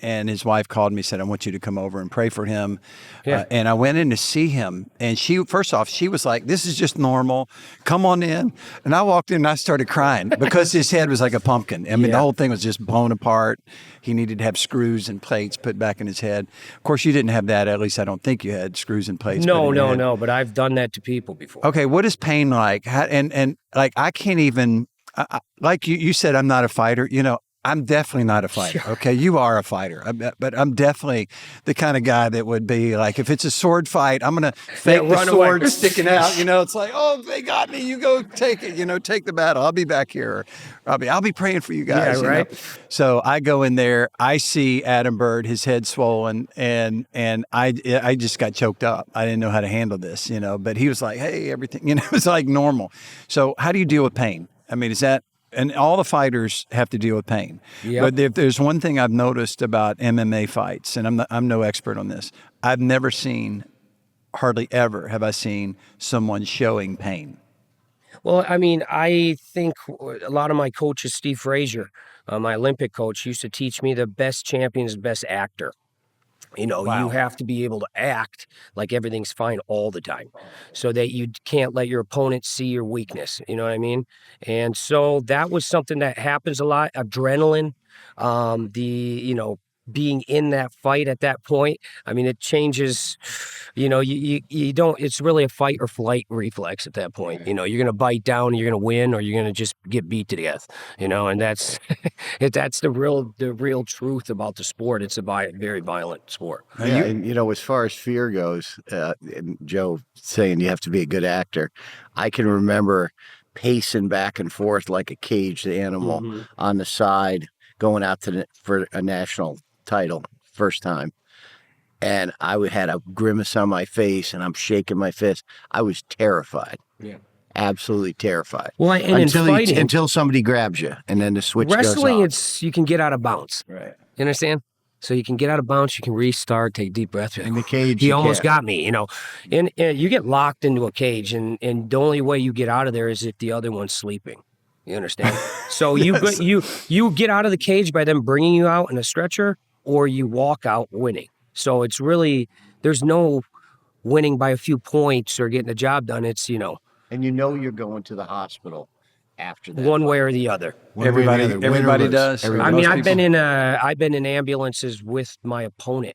and his wife called me and said, I want you to come over and pray for him. Yeah. And I went in to see him, and first off, she was like, this is just normal. Come on in. And I walked in and I started crying because his head was like a pumpkin. I mean, the whole thing was just blown apart. He needed to have screws and plates put back in his head. Of course, you didn't have that. At least I don't think you had screws and plates. No, but I've done that to people before. Okay, what is pain like? And like, I can't even, like you said, I'm not a fighter. I'm definitely not a fighter. Okay, you are a fighter, but I'm definitely the kind of guy that would be like, if it's a sword fight, I'm gonna fake the sword sticking out. It's like, oh, they got me. You go take it. Take the battle. I'll be back here. I'll be praying for you guys. Yeah, right. So I go in there. I see Adam Bird, his head swollen, and I just got choked up. I didn't know how to handle this. But he was like, hey, everything. It's like normal. So how do you deal with pain? I mean, is that? And all the fighters have to deal with pain. Yep. But if there's one thing I've noticed about MMA fights, and I'm no expert on this, I've never seen, hardly ever have I seen someone showing pain. Well, I mean, I think a lot of my coaches, Steve Frazier, my Olympic coach, used to teach me the best champion is the best actor. Wow. You have to be able to act like everything's fine all the time so that you can't let your opponent see your weakness. You know what I mean? And so that was something that happens a lot. Adrenaline, being in that fight at that point. I mean, it changes, you don't, it's really a fight or flight reflex at that point. You're going to bite down and you're going to win, or you're going to just get beat to death, and that's, that's the real truth about the sport. It's a very violent sport. Yeah, and as far as fear goes, and Joe saying you have to be a good actor, I can remember pacing back and forth like a caged animal on the side, going out for a national title first time. And I had a grimace on my face, and I'm shaking my fist. I was terrified. Yeah. Absolutely terrified. Well, and until somebody grabs you, and then the switch goes off. Wrestling, you can get out of bounds. Right. You understand? So you can get out of bounds, you can restart, take a deep breath. In the cage, he almost got me, you know. And you get locked into a cage, and the only way you get out of there is if the other one's sleeping. You understand? So Yes. you get out of the cage by them bringing you out in a stretcher, or you walk out winning. So it's really, there's no winning by a few points or getting the job done. It's, you know. And you know you're going to the hospital after that. One way or the other. Everybody does. I mean, I've been in ambulances with my opponent,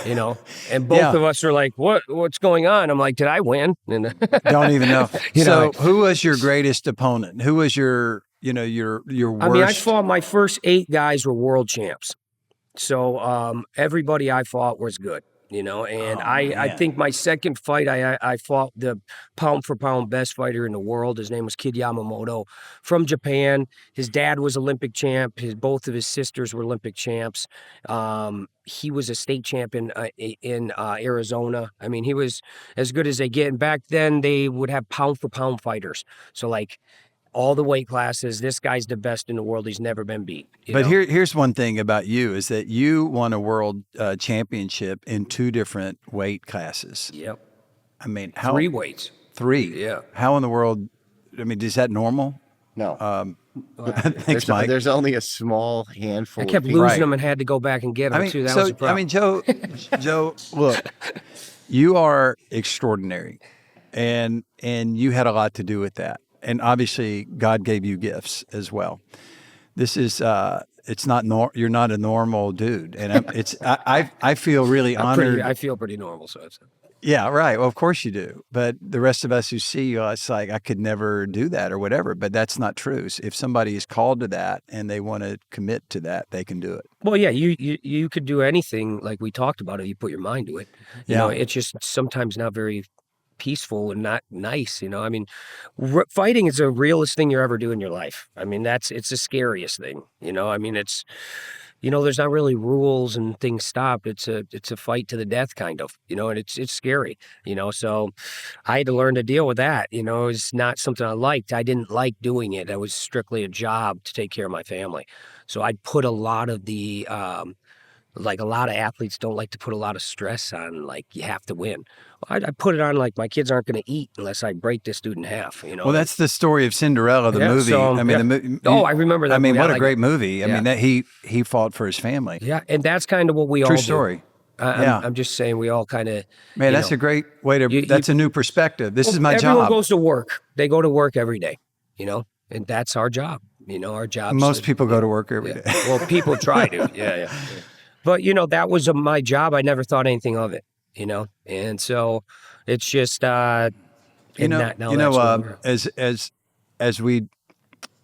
you know, and both of us are like, what's going on? I'm like, did I win? And don't even know. So who was your greatest opponent? Who was your worst? I mean, I fought, my first 8 guys were world champs. So everybody I fought was good, you know, and I think my second fight, I fought the pound for pound best fighter in the world. His name was Kid Yamamoto from Japan. His dad was Olympic champ. Both of his sisters were Olympic champs. He was a state champion in Arizona. I mean, he was as good as they get. And back then they would have pound for pound fighters. So like, all the weight classes, this guy's the best in the world. He's never been beat. But here's one thing about you is that you won a world championship in 2 different weight classes. Yep. I mean, 3 weights. 3? Yeah. How in the world, I mean, is that normal? No. Thanks, Mike. There's only a small handful. I kept losing them and had to go back and get them, too. That was a problem. I mean, Joe, look, you are extraordinary, and you had a lot to do with that. And obviously, God gave you gifts as well. This is it's not you're not a normal dude, and I feel really honored. I feel pretty normal, so it's. Yeah, right. Well, of course you do. But the rest of us who see you, it's like I could never do that or whatever. But that's not true. If somebody is called to that and they want to commit to that, they can do it. Well, yeah, you could do anything like we talked about if you put your mind to it. You know, it's just sometimes not very peaceful and not nice, you know. I mean, fighting is the realest thing you're ever do in your life. I mean, it's the scariest thing, you know. I mean, it's, you know, there's not really rules and things stop. It's a fight to the death kind of, you know, and it's scary, you know. So I had to learn to deal with that. You know, it's not something I liked. I didn't like doing it. It was strictly a job to take care of my family. So I'd put a lot of the like a lot of athletes don't like to put a lot of stress on, like, you have to win. I put it on like my kids aren't going to eat unless I break this dude in half, you know. Well, that's the story of Cinderella, the movie. So, I mean, I remember that. I mean, movie. what a great movie. I mean, that he fought for his family. Yeah, and that's kind of what we all do. True story. I'm just saying we all kind of. Man, that's a great way to. That's a new perspective. This is my job. Everyone goes to work. They go to work every day, you know, and that's our job. You know, our job. Most people go to work every day. Well, people try to. Yeah. But, you know, that was my job. I never thought anything of it, you know? And so it's just, as we,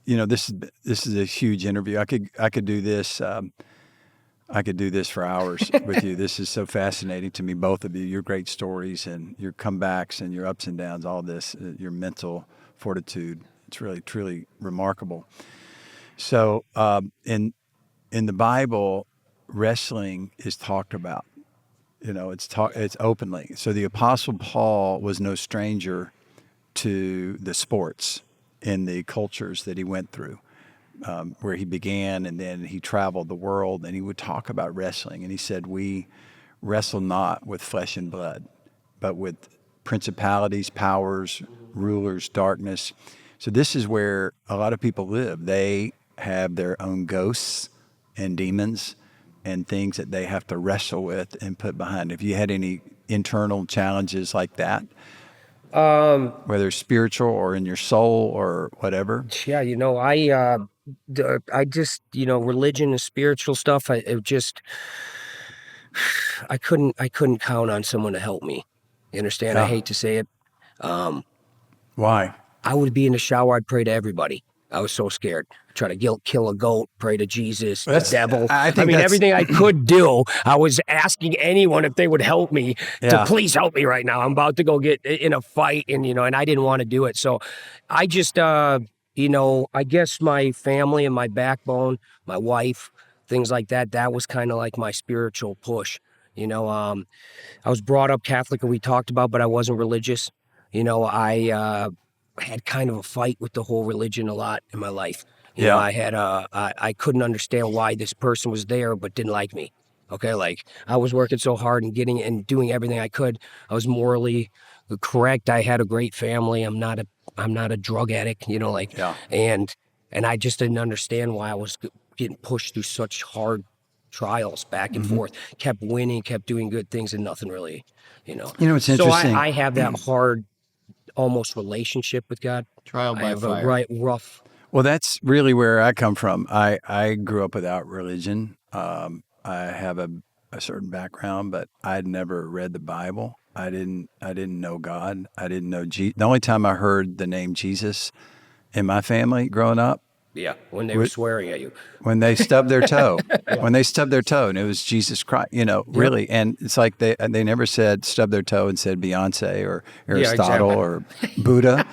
you know, this is a huge interview. I could do this. I could do this for hours with you. This is so fascinating to me, both of you, your great stories and your comebacks and your ups and downs, all this, your mental fortitude. It's really, truly remarkable. So, in the Bible, wrestling is talked about, you know, it's openly. So the Apostle Paul was no stranger to the sports in the cultures that he went through, where he began, and then he traveled the world, and he would talk about wrestling. And he said, we wrestle not with flesh and blood, but with principalities, powers, rulers, darkness. So this is where a lot of people live. They have their own ghosts and demons and things that they have to wrestle with and put behind. Have you had any internal challenges like that? Whether spiritual or in your soul or whatever? Yeah, you know, I just, you know, religion and spiritual stuff, I couldn't count on someone to help me. You understand? I hate to say it. Why? I would be in the shower, I'd pray to everybody. I was so scared. try to kill a goat, pray to Jesus, the That's- devil. I think mean, that's- everything I could do, I was asking anyone if they would help me to Yeah. please help me right now. I'm about to go get in a fight, and and I didn't want to do it. So I just, I guess my family and my backbone, my wife, things like that, that was kind of like my spiritual push. I was brought up Catholic, and we talked about, but I wasn't religious. I had kind of a fight with the whole religion a lot in my life. I had I couldn't understand why this person was there but didn't like me. Okay, like I was working so hard and doing everything I could. I was morally correct. I had a great family. I'm not a drug addict. And I just didn't understand why I was getting pushed through such hard trials back and forth. Kept winning, kept doing good things, and nothing really. It's So interesting. I have that hard, almost relationship with God. Trial I by have fire. a rough. Well, that's really where I come from. I grew up without religion. I have a certain background, but I'd never read the Bible. I didn't know God. I didn't know Jesus. The only time I heard the name Jesus in my family growing up, Yeah, when they were swearing at you. when they stubbed their toe, when they stubbed their toe, and it was Jesus Christ, really. And it's like they never said stub their toe and said Beyonce or Aristotle or Buddha.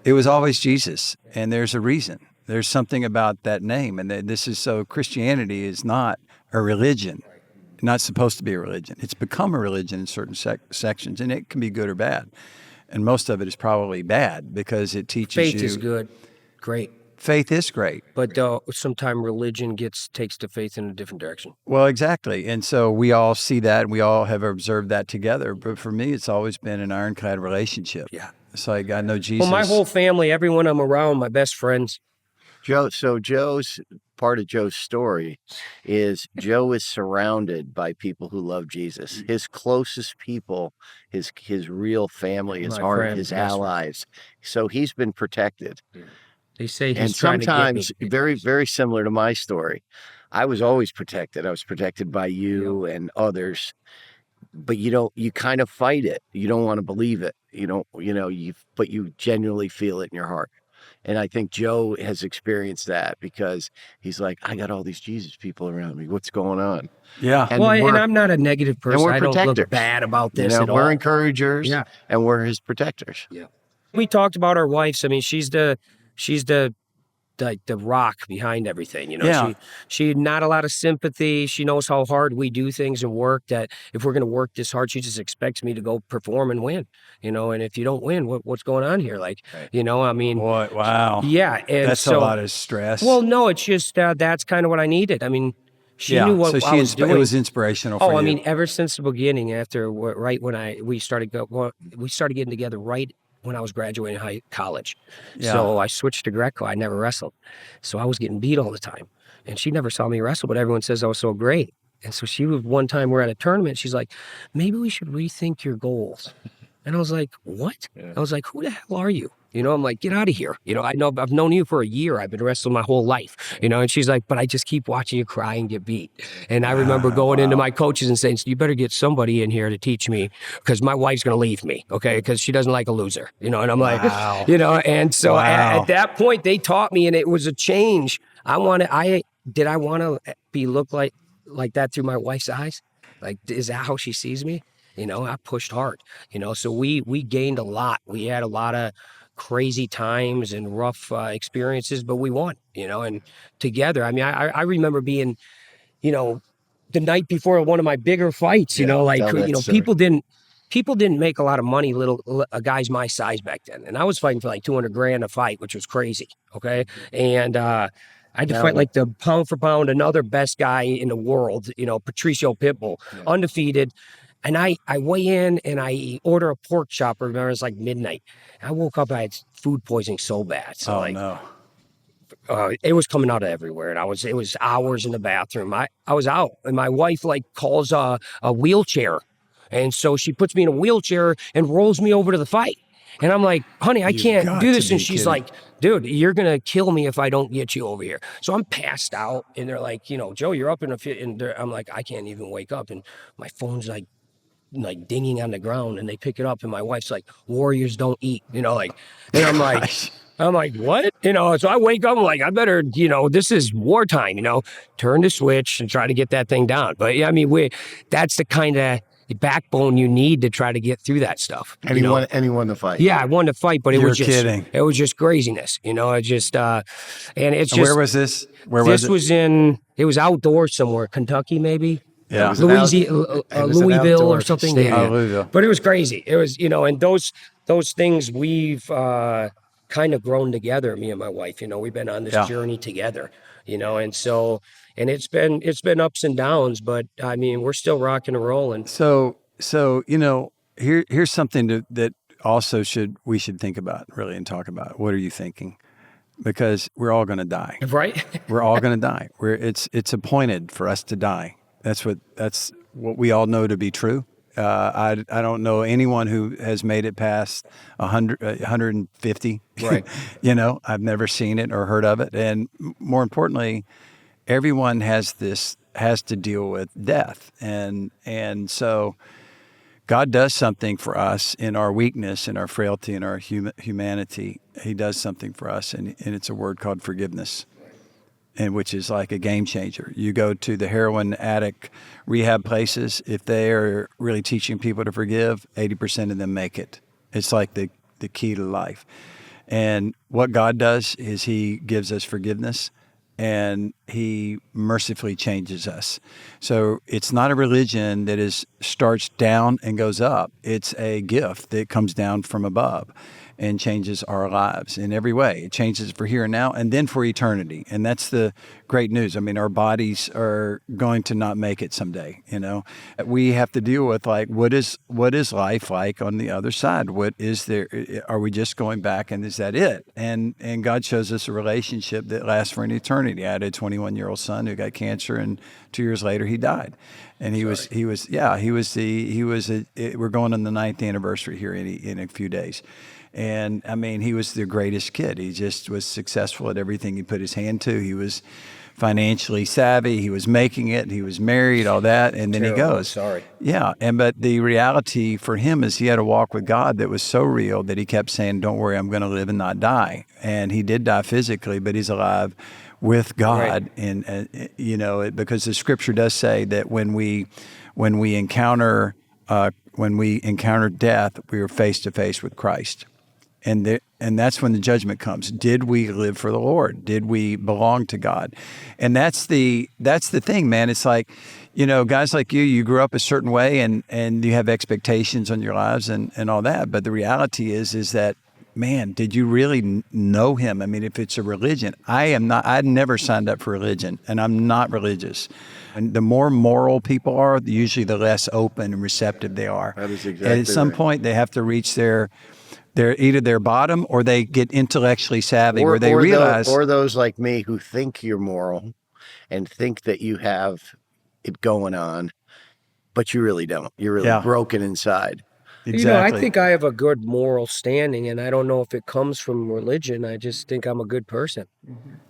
It was always Jesus, and there's a reason. There's something about that name, and this is so. Christianity is not a religion, not supposed to be a religion. It's become a religion in certain sections, and it can be good or bad. And most of it is probably bad because it teaches Faith you. is good, great, Faith is great. but sometimes religion takes the faith in a different direction. Well, exactly. And so we all see that, and we all have observed that together. But for me, it's always been an ironclad relationship. Yeah. It's like I know Jesus. Well, my whole family, everyone I'm around, my best friends. Part of Joe's story is Joe is surrounded by people who love Jesus. His closest people, his real family, his My heart, friends, his best allies. So he's been protected. They say he's And trying to sometimes, get me. very, very similar to my story, I was always protected. I was protected by you and others. But you kind of fight it. You don't want to believe it. But you genuinely feel it in your heart. And I think Joe has experienced that because he's like, I got all these Jesus people around me. What's going on? Yeah. And And I'm not a negative person. we're I don't protectors. look bad about this at all. We're encouragers, Yeah. and we're his protectors. Yeah. We talked about our wives. I mean, she's the rock behind everything. Yeah. She not a lot of sympathy. She knows how hard we do things and work, that if we're going to work this hard, she just expects me to go perform and win, and if you don't win, what's going on here? Like, I mean, Boy, wow. yeah. And That's a lot of stress. Well, no, it's just, that's kind of what I needed. I mean, she knew what so I was doing. It was inspirational for you. I mean, ever since the beginning, right when we started getting together right when I was graduating college. Yeah. So I switched to Greco. I never wrestled. So I was getting beat all the time. And she never saw me wrestle, but everyone says I was so great. And so one time we're at a tournament, she's like, maybe we should rethink your goals. And I was like, what? Yeah. I was like, who the hell are you? I'm like, get out of here. I've known you for a year. I've been wrestling my whole life, and she's like, but I just keep watching you cry and get beat. And I remember going into my coaches and saying, you better get somebody in here to teach me because my wife's going to leave me. Okay. Because she doesn't like a loser, and I'm like, and so at that point they taught me, and it was a change. I want to be look like that through my wife's eyes. Like, is that how she sees me? I pushed hard, so we gained a lot. We had a lot of crazy times and rough experiences, but we won, and together. I mean, I remember being, the night before one of my bigger fights, people didn't make a lot of money, guys my size back then. And I was fighting for like $200,000 a fight, which was crazy. Okay. And, I had to fight like the pound for pound, another best guy in the world, Patricio Pitbull, undefeated. And I weigh in and I order a pork chop. I remember it was like midnight. I woke up, I had food poisoning so bad. So no. It was coming out of everywhere. And it was hours in the bathroom. I was out, and my wife calls a wheelchair. And so she puts me in a wheelchair and rolls me over to the fight. And I'm like, honey, I can't do this. And she's like, dude, you're going to kill me if I don't get you over here. So I'm passed out, and they're like, Joe, you're up in a fit. And I'm like, I can't even wake up. And my phone's like like dinging on the ground, and they pick it up, and my wife's like, "Warriors don't eat," you know, like, and I'm like. I'm like, what? You know, so I wake up, I'm like, I better, you know, this is wartime, you know, turn the switch and try to get that thing down. But yeah, I mean, that's the kind of backbone you need to try to get through that stuff. And he won the fight. Yeah, I won the fight, but it was just kidding. It was just craziness, you know. It just and it's just. Where was this? This was it was outdoors somewhere, Kentucky maybe. Yeah, Louisville or something. Yeah. Louisville. But it was crazy. It was, you know, and those things we've kind of grown together, me and my wife. You know, we've been on this journey together. You know, and so it's been ups and downs, but I mean, we're still rocking and rolling. So you know, here's something that also we should think about really and talk about. What are you thinking? Because we're all going to die, right? We're all going to die. It's appointed for us to die. That's what we all know to be true. I don't know anyone who has made it past 150. Right. You know, I've never seen it or heard of it. And more importantly, everyone has to deal with death. And so God does something for us in our weakness, in our frailty, in our humanity. He does something for us, and it's a word called forgiveness. And which is like a game changer. You go to the heroin addict rehab places, if they are really teaching people to forgive, 80% of them make it. It's like the key to life. And what God does is he gives us forgiveness, and he mercifully changes us. So it's not a religion that starts down and goes up. It's a gift that comes down from above and changes our lives in every way. It changes for here and now and then for eternity. And that's the great news. I mean, our bodies are going to not make it someday, you know. We have to deal with, like, what is life like on the other side? What is there? Are we just going back and is that it? And God shows us a relationship that lasts for an eternity. I had a 21-year-old son who got cancer, and 2 years later he died. And we're going on the 9th anniversary here in a few days. And I mean, he was the greatest kid. He just was successful at everything he put his hand to. He was financially savvy. He was making it. He was married, all that. And then he goes. Sorry. Yeah. But the reality for him is he had a walk with God that was so real that he kept saying, don't worry, I'm going to live and not die. And he did die physically, but he's alive with God. Right. And you know, because the scripture does say that when we encounter death, we are face to face with Christ. And that's when the judgment comes. Did we live for the Lord? Did we belong to God? And that's the thing, man. It's like, you know, guys like you grew up a certain way and you have expectations on your lives and all that. But the reality is that, man, did you really know him? I mean, if it's a religion, I'd never signed up for religion, and I'm not religious. And the more moral people are, usually the less open and receptive they are. That is exactly And at some point, they have to reach their either their bottom, or they get intellectually savvy, where they realize, or those like me who think you're moral and think that you have it going on, but you really don't. You're really broken inside. Exactly. You know, I think I have a good moral standing, and I don't know if it comes from religion. I just think I'm a good person.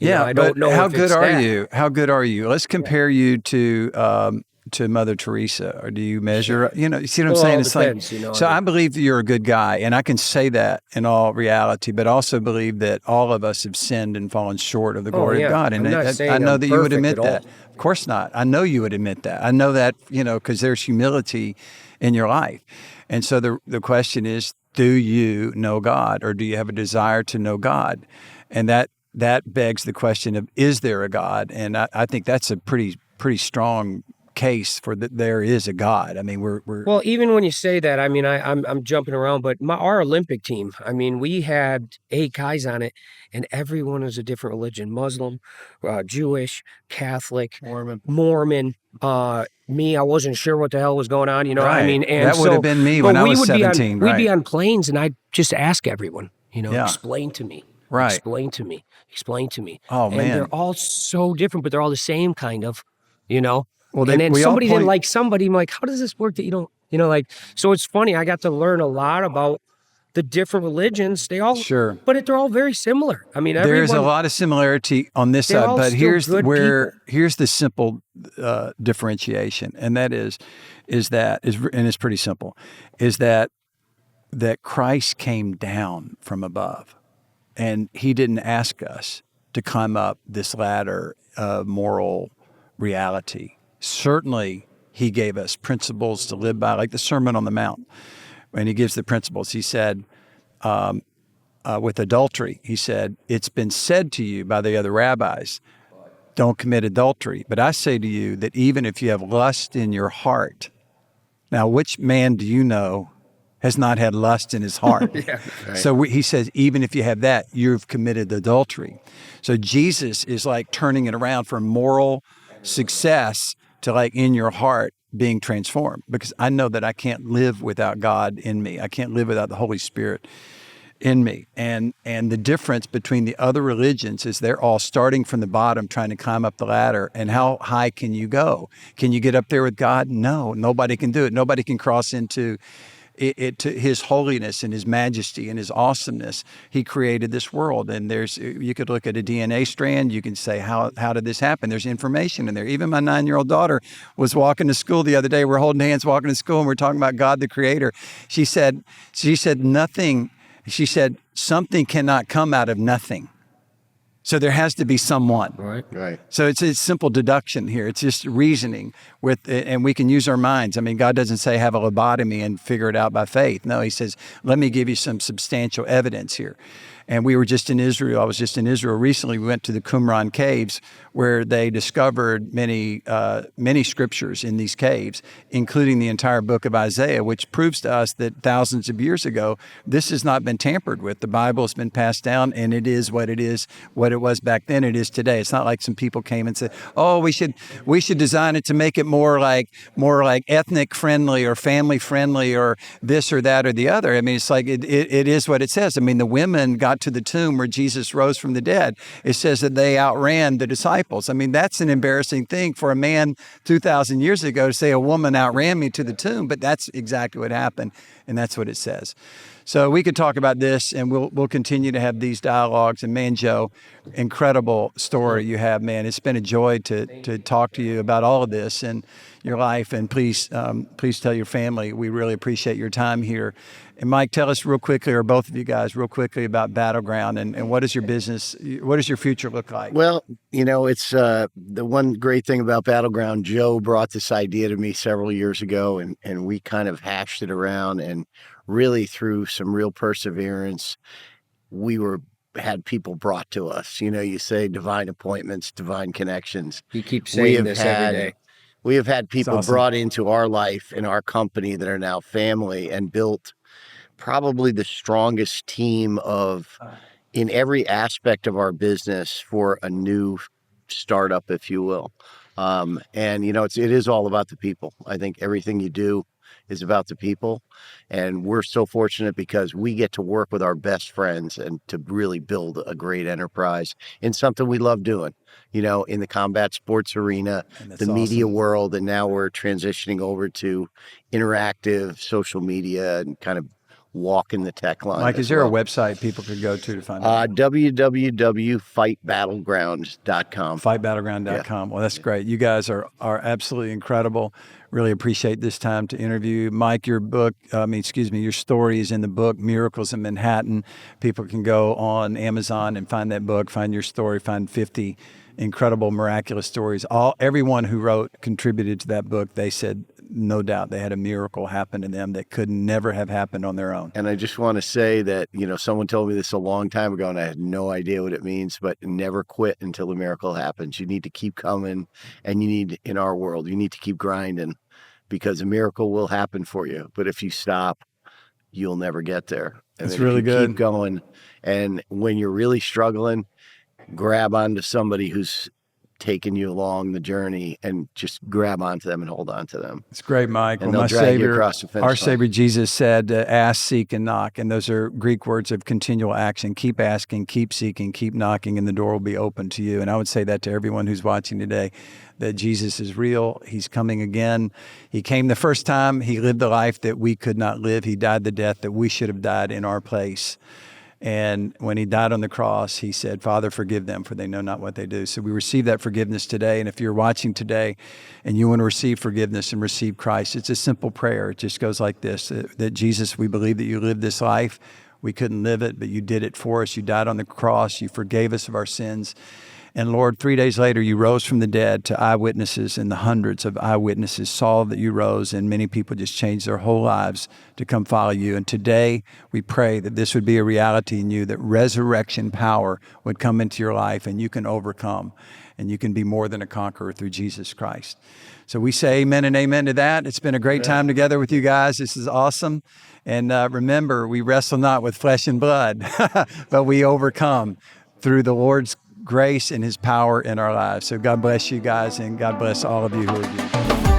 I don't know. How good are you? How good are you? Let's compare you to Mother Teresa, or do you measure? You know, you see what I'm saying? It's depends, like, you know, so I believe that you're a good guy, and I can say that in all reality, but also believe that all of us have sinned and fallen short of the glory of God. And I know that you would admit that. Of course not. I know you would admit that. I know that, you know, because there's humility in your life. And so the question is, do you know God, or do you have a desire to know God? And that begs the question of, is there a God? And I think that's a pretty strong case for that there is a God. I mean, we're well, even when you say that, I mean, I'm jumping around, but our Olympic team, I mean, we had 8 guys on it, and everyone was a different religion: Muslim, Jewish, Catholic, Mormon. Me, I wasn't sure what the hell was going on, you know. Right. I mean, and that would have been me when I was 17. We'd be on planes, and I'd just ask everyone, you know, explain to me. Right. Explain to me. Oh, and man. They're all so different, but they're all the same kind of, you know. Well, and then somebody didn't like somebody. I'm like, how does this work that you don't, you know, like, so it's funny. I got to learn a lot about the different religions, they all, Sure. but they're all very similar. I mean, There's a lot of similarity on this they're side, all but still here's good where people. here's the simple differentiation, and that is and it's pretty simple, is that Christ came down from above, and he didn't ask us to climb up this ladder of moral reality. Certainly, he gave us principles to live by, like the Sermon on the Mount. When he gives the principles, he said, with adultery, he said, it's been said to you by the other rabbis, don't commit adultery. But I say to you that even if you have lust in your heart, now which man do you know has not had lust in his heart? Yeah, right. So he says, even if you have that, you've committed adultery. So Jesus is like turning it around from moral success to like in your heart being transformed, because I know that I can't live without God in me. I can't live without the Holy Spirit in me. And the difference between the other religions is they're all starting from the bottom, trying to climb up the ladder. And how high can you go? Can you get up there with God? No, nobody can do it. Nobody can cross into it to his holiness and his majesty and his awesomeness. He created this world, and you could look at a DNA strand. You can say, how did this happen? There's information in there. Even my 9-year-old daughter was walking to school the other day. We're holding hands walking to school, and we're talking about God the Creator. She said nothing. She said something cannot come out of nothing. So there has to be someone. Right. So it's a simple deduction here. It's just reasoning and we can use our minds. I mean, God doesn't say have a lobotomy and figure it out by faith. No, he says, let me give you some substantial evidence here. And we were just in Israel. I was just in Israel recently. We went to the Qumran caves, where they discovered many scriptures in these caves, including the entire book of Isaiah, which proves to us that thousands of years ago, this has not been tampered with. The Bible has been passed down, and it is, what it was back then, it is today. It's not like some people came and said, oh, we should design it to make it more like ethnic friendly or family friendly or this or that or the other. I mean, it's like it is what it says. I mean, the women got to the tomb where Jesus rose from the dead. It says that they outran the disciples. I mean, that's an embarrassing thing for a man 2,000 years ago to say a woman outran me to the tomb, but that's exactly what happened, and that's what it says. So we could talk about this, and we'll continue to have these dialogues. And man, Joe, incredible story you have, man. It's been a joy to talk to you about all of this and your life. And please tell your family we really appreciate your time here. And Mike, tell us real quickly, or both of you guys real quickly, about Battleground and what is your business? What does your future look like? Well, it's the one great thing about Battleground. Joe brought this idea to me several years ago, and we kind of hashed it around, and really through some real perseverance, had people brought to us. You say divine appointments, divine connections. He keeps saying this every day. We have had people awesome. brought into our life and our company that are now family, and built probably the strongest team in every aspect of our business for a new startup, if you will. And it is all about the people. I think everything you do is about the people, and we're so fortunate because we get to work with our best friends and to really build a great enterprise in something we love doing, in the combat sports arena, the media world, and now we're transitioning over to interactive social media and kind of walking the tech line. Mike, is there a website people could go to find out? www.fightbattleground.com. Fightbattleground.com. Well, that's great. You guys are absolutely incredible. Really appreciate this time to interview. Mike, your story is in the book, Miracles in Manhattan. People can go on Amazon and find that book, find your story, find 50 incredible, miraculous stories. Everyone who contributed to that book, they said, no doubt they had a miracle happen to them that could never have happened on their own. And I just want to say that, someone told me this a long time ago, and I had no idea what it means, but never quit until the miracle happens. You need to keep coming, and in our world, you need to keep grinding, because a miracle will happen for you. But if you stop, you'll never get there. And That's really good. Keep going. And when you're really struggling, grab onto somebody who's taking you along the journey, and just grab onto them and hold on to them. It's great, Mike. And well, they'll drag you across the finish our line. Savior Jesus said, ask, seek, and knock. And those are Greek words of continual action. Keep asking, keep seeking, keep knocking, and the door will be open to you. And I would say that to everyone who's watching today, that Jesus is real. He's coming again. He came the first time. He lived the life that we could not live. He died the death that we should have died in our place. And when he died on the cross, he said, Father, forgive them, for they know not what they do. So we receive that forgiveness today. And if you're watching today and you want to receive forgiveness and receive Christ, it's a simple prayer. It just goes like this, that Jesus, we believe that you lived this life. We couldn't live it, but you did it for us. You died on the cross. You forgave us of our sins. And Lord, 3 days later, you rose from the dead to eyewitnesses, and the hundreds of eyewitnesses saw that you rose, and many people just changed their whole lives to come follow you. And today, we pray that this would be a reality in you, that resurrection power would come into your life, and you can overcome, and you can be more than a conqueror through Jesus Christ. So we say amen and amen to that. It's been a great time together with you guys. This is awesome. And remember, we wrestle not with flesh and blood, but we overcome through the Lord's grace and his power in our lives. So God bless you guys, and God bless all of you who are here.